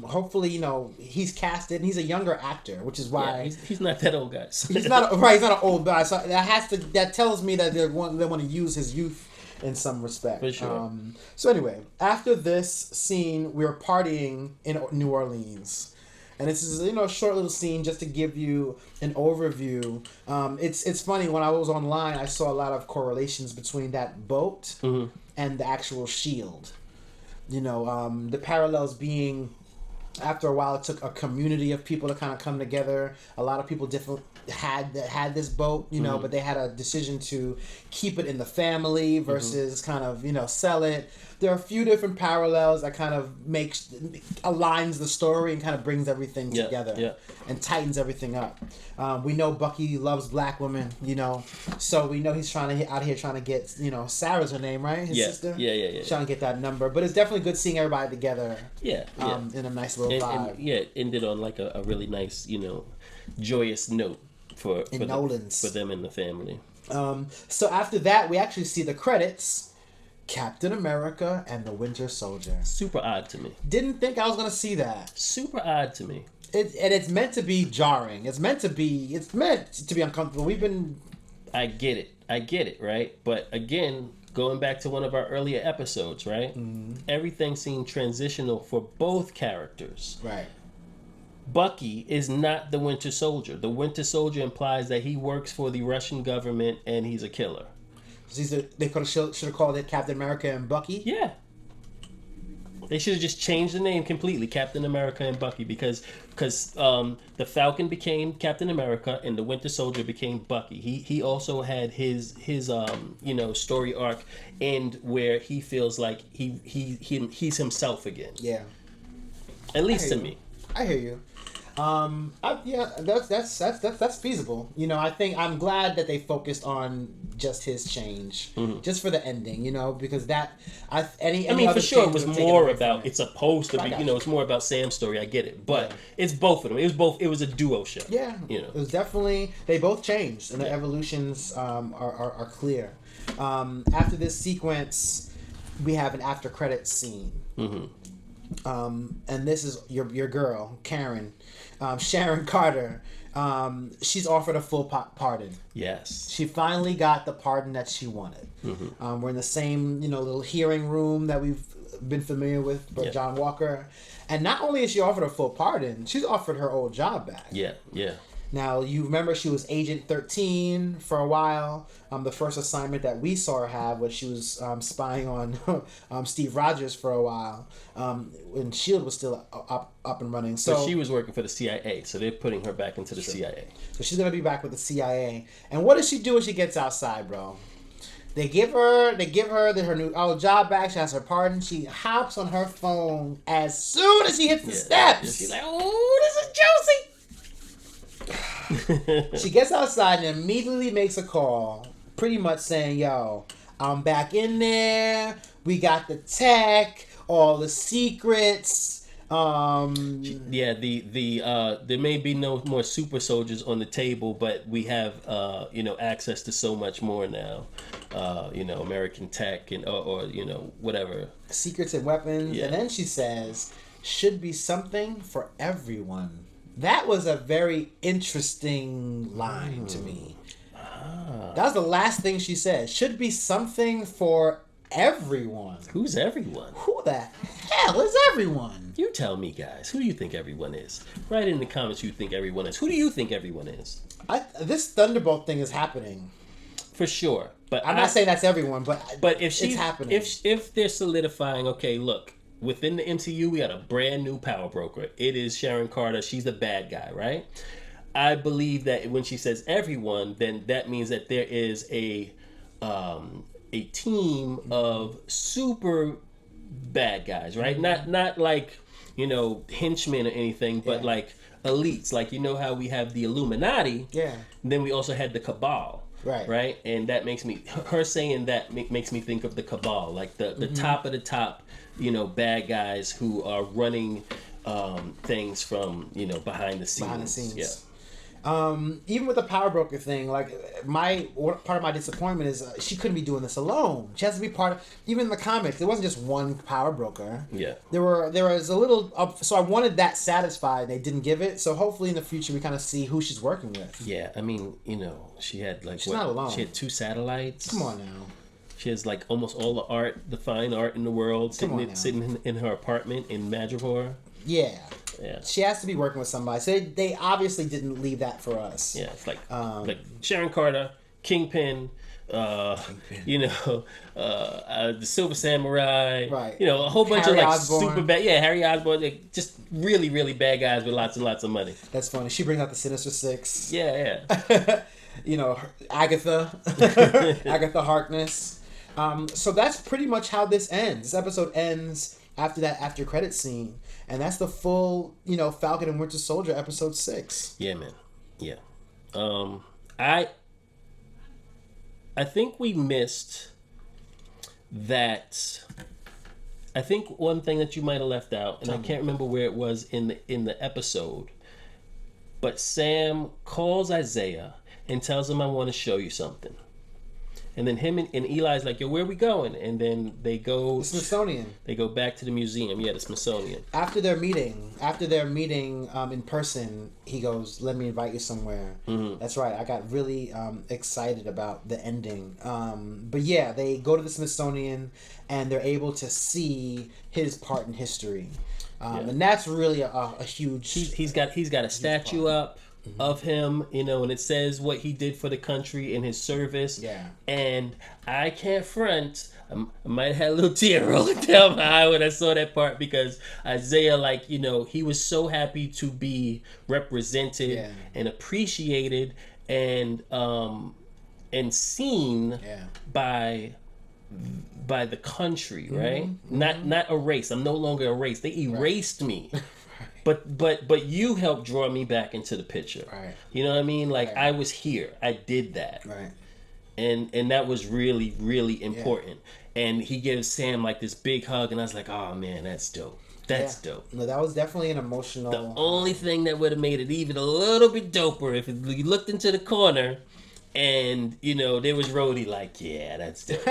hopefully, he's casted, and he's a younger actor, which is why he's not that old, guys. He's not right. He's not an old guy. So that tells me that they want to use his youth in some respect. For sure. So anyway, after this scene, we were partying in New Orleans. And this is a short little scene just to give you an overview. It's funny, when I was online, I saw a lot of correlations between that boat and the actual shield. The parallels being, after a while, it took a community of people to kind of come together. A lot of people had this boat, but they had a decision to keep it in the family versus kind of sell it. There are a few different parallels that kind of aligns the story and kind of brings everything together and tightens everything up. We know Bucky loves black women, so we know he's out here trying to get, Sarah's her name, right? His sister? Yeah. Trying to get that number. But it's definitely good seeing everybody together. Yeah. In a nice little vibe. And it ended on like a really nice, joyous note for them and the family. So after that, we actually see the credits. Captain America and the Winter Soldier. Super odd to me. Didn't think I was going to see that. Super odd to me. It's meant to be jarring. It's meant to be uncomfortable. I get it, right? But again, going back to one of our earlier episodes, right? Everything seemed transitional for both characters. Right. Bucky is not the Winter Soldier. The Winter Soldier implies that he works for the Russian government and he's a killer. So they should have called it Captain America and Bucky? Yeah. They should have just changed the name completely, Captain America and Bucky, because the Falcon became Captain America and the Winter Soldier became Bucky. He also had his story arc end where he feels like he's himself again. Yeah. At least to me. I hear you. That's feasible. I'm glad that they focused on just his change, just for the ending. Because for sure it was more about. It's supposed to be. It's more about Sam's story. I get it, but it's both of them. It was a duo show. Yeah. It was definitely, they both changed, and the evolutions are clear. After this sequence, we have an after credits scene. And this is your girl, Karen. Sharon Carter, she's offered a full pardon. Yes. She finally got the pardon that she wanted. We're in the same, little hearing room that we've been familiar with, but John Walker. And not only is she offered a full pardon, she's offered her old job back. Yeah. Now, you remember she was Agent 13 for a while. The first assignment that we saw her have was she was spying on Steve Rogers for a while when S.H.I.E.L.D. was still up and running. So she was working for the CIA, so they're putting her back into the CIA. So she's going to be back with the CIA. And what does she do when she gets outside, bro? They give her her new job back. She has her pardon. She hops on her phone as soon as she hits the steps. Yeah, she's like, "Oh, this is juicy." She gets outside and immediately makes a call, pretty much saying, "Yo, I'm back in there. We got the tech, all the secrets." There may be no more super soldiers on the table, but we have access to so much more now. American tech and or whatever, secrets and weapons. And then she says, "Should be something for everyone." That was a very interesting line to me. That was the last thing she said. Should be something for everyone. Who's everyone? Who the hell is everyone? You tell me, guys. Who do you think everyone is? Write in the comments who you think everyone is. Who do you think everyone is? This Thunderbolt thing is happening. For sure. But I'm not saying that's everyone, but if she's it's happening. If they're solidifying, okay, look, within the MCU, we got a brand new power broker. It is Sharon Carter. She's the bad guy, right? I believe that when she says everyone, then that means that there is a team of super bad guys, right? Not like, henchmen or anything, but like elites. Like, how we have the Illuminati. Yeah. Then we also had the Cabal. Right. And that makes me, her saying that makes me think of the Cabal, like the top of the top, bad guys who are running things from, behind the scenes. Yeah. Even with the power broker thing, like part of my disappointment is she couldn't be doing this alone. She has to be part of. Even in the comics, there wasn't just one power broker. Yeah, there was a little. So I wanted that satisfied. They didn't give it. So hopefully in the future we kind of see who she's working with. Yeah, I mean, she had she's not alone. She had 2 satellites. Come on now. She has like almost all the fine art in the world sitting in her apartment in Madripoor. Yeah. Yeah. She has to be working with somebody. So they obviously didn't leave that for us. Yeah, it's like Sharon Carter, Kingpin, the Silver Samurai, right? A whole bunch Harry of like Osborn. super bad. Yeah, Harry Osborn, like, just really, really bad guys with lots and lots of money. That's funny. She brings out the Sinister Six. Yeah. Agatha, Agatha Harkness. So that's pretty much how this ends. This episode ends after that after credit scene. And that's the full, Falcon and Winter Soldier episode 6. Yeah, man. Yeah. I think we missed that. I think one thing that you might have left out, and I can't remember where it was in the episode, but Sam calls Isaiah and tells him, "I want to show you something." And then him and Eli's like, "Yo, where are we going?" And then they go... The Smithsonian. They go back to the museum. Yeah, the Smithsonian. After their meeting in person, he goes, "Let me invite you somewhere." Mm-hmm. That's right. I got really excited about the ending. But yeah, they go to the Smithsonian and they're able to see his part in history. And that's really a huge... He's got a statue part up of him, and it says what he did for the country in his service. Yeah. And I can't front. I might have had a little tear rolling down my eye when I saw that part, because Isaiah, he was so happy to be represented and appreciated and seen by the country, right? Mm-hmm. Not erased. I'm no longer erased. They erased me. But you helped draw me back into the picture. Right. You know what I mean? Like, I was here. I did that. Right. And that was really, really important. Yeah. And he gives Sam like this big hug, and I was like, oh man, that's dope. That's dope. No, that was definitely an emotional... The only thing that would have made it even a little bit doper if you looked into the corner and, there was Rhodey like, yeah, that's dope.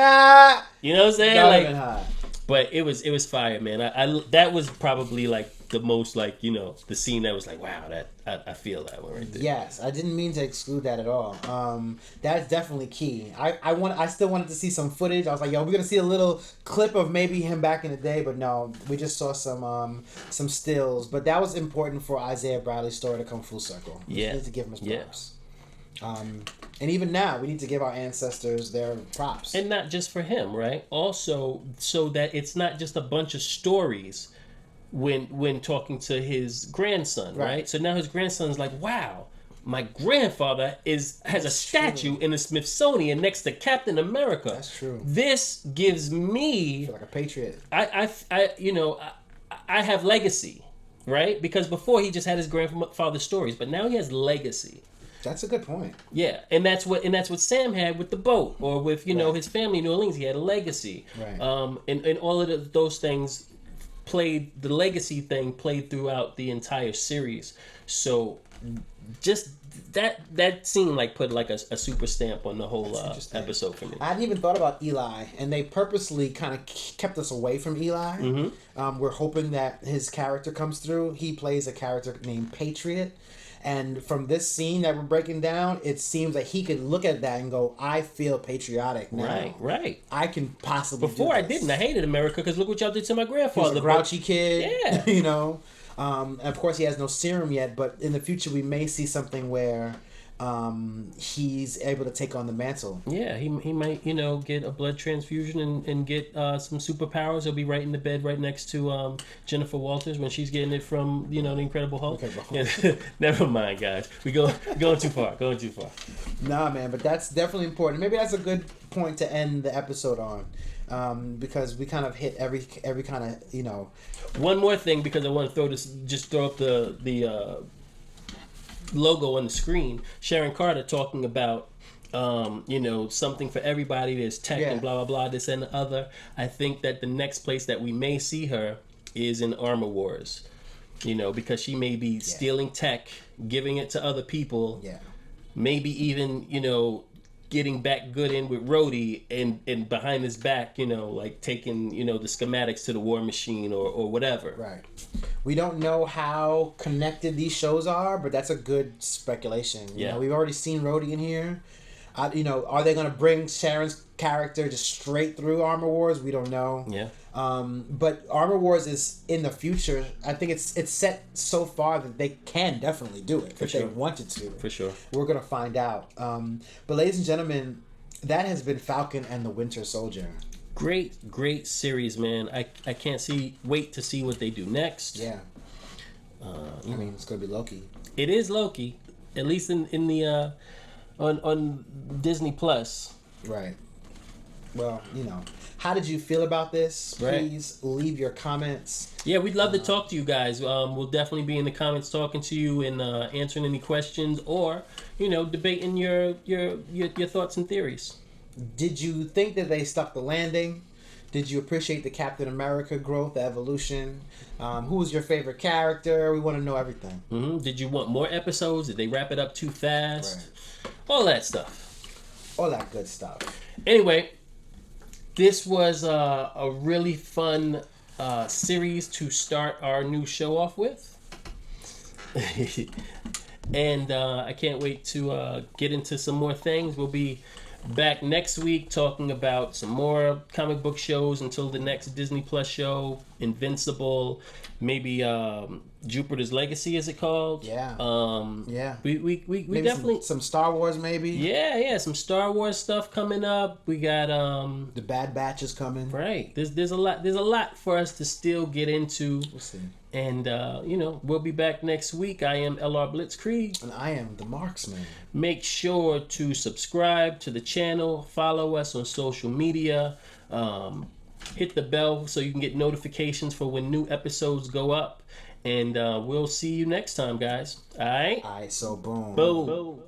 You know what I'm saying? Not like, even high. But it was fire, man. I that was probably like the most, like, the scene that was like, wow, that I feel that one right there. Yes, I didn't mean to exclude that at all. That's definitely key. I still wanted to see some footage. I was like, yo, we're gonna see a little clip of maybe him back in the day, but no, we just saw some stills. But that was important for Isaiah Bradley's story to come full circle. We need to give him his props. And even now, we need to give our ancestors their props. And not just for him, right? Also, so that it's not just a bunch of stories when talking to his grandson, right? So now his grandson's like, wow, my grandfather has a statue in the Smithsonian next to Captain America. That's true. This gives me... I feel like a patriot. I have legacy, right? Because before he just had his grandfather's stories, but now he has legacy. That's a good point. Yeah, and that's what Sam had with the boat, or with his family in New Orleans. He had a legacy, right? And all of those things played throughout the entire series. So just that scene put like a super stamp on the whole episode for me. I hadn't even thought about Eli, and they purposely kind of kept us away from Eli. Mm-hmm. We're hoping that his character comes through. He plays a character named Patriot. And from this scene that we're breaking down, it seems like he could look at that and go, I feel patriotic now. Right. I can possibly Before do I this. didn't. I hated America because look what y'all did to my grandfather. He's a grouchy kid. Yeah. And of course, he has no serum yet. But in the future, we may see something where he's able to take on the mantle. Yeah, he might, get a blood transfusion and get some superpowers. He'll be right in the bed right next to Jennifer Walters when she's getting it from, the Incredible Hulk. Never mind, guys. Going too far. Going too far. Nah, man, but that's definitely important. Maybe that's a good point to end the episode on, because we kind of hit every kind of, One more thing, because I want to throw up the logo on the screen. Sharon Carter talking about something for everybody. There's tech and blah blah blah, this and the other. I think that the next place that we may see her is in Armor Wars, because she may be stealing tech, giving it to other people, maybe even getting back good in with Rhodey and behind his back, like taking the schematics to the war machine or whatever. Right. We don't know how connected these shows are, but that's a good speculation. We've already seen Rhodey in here. Are they going to bring Sharon's character just straight through Armor Wars? We don't know. Yeah. But Armor Wars is in the future. I think it's set so far that they can definitely do it if they wanted to. For sure. We're going to find out. But ladies and gentlemen, that has been Falcon and the Winter Soldier. Great series, man. I can't wait to see what they do next. Yeah. It's going to be Loki. It is Loki, at least in the on Disney Plus. Right. Well, how did you feel about this? Please leave your comments. Yeah, we'd love to talk to you guys. We'll definitely be in the comments talking to you and answering any questions or, debating your thoughts and theories. Did you think that they stuck the landing? Did you appreciate the Captain America growth, the evolution? Who was your favorite character? We want to know everything. Mm-hmm. Did you want more episodes? Did they wrap it up too fast? Right. All that stuff. All that good stuff. Anyway, this was a really fun series to start our new show off with. And I can't wait to get into some more things. We'll be back next week talking about some more comic book shows until the next Disney Plus show, Invincible, maybe Jupiter's Legacy, is it called? Yeah. We maybe definitely some Star Wars maybe. Yeah, some Star Wars stuff coming up. We got the Bad Batch is coming. Right. There's a lot for us to still get into. We'll see. And we'll be back next week. I am LR Blitzkrieg. And I am the Marxman. Make sure to subscribe to the channel, follow us on social media, hit the bell so you can get notifications for when new episodes go up. And we'll see you next time, guys. All right? Aiight So Boom. Boom.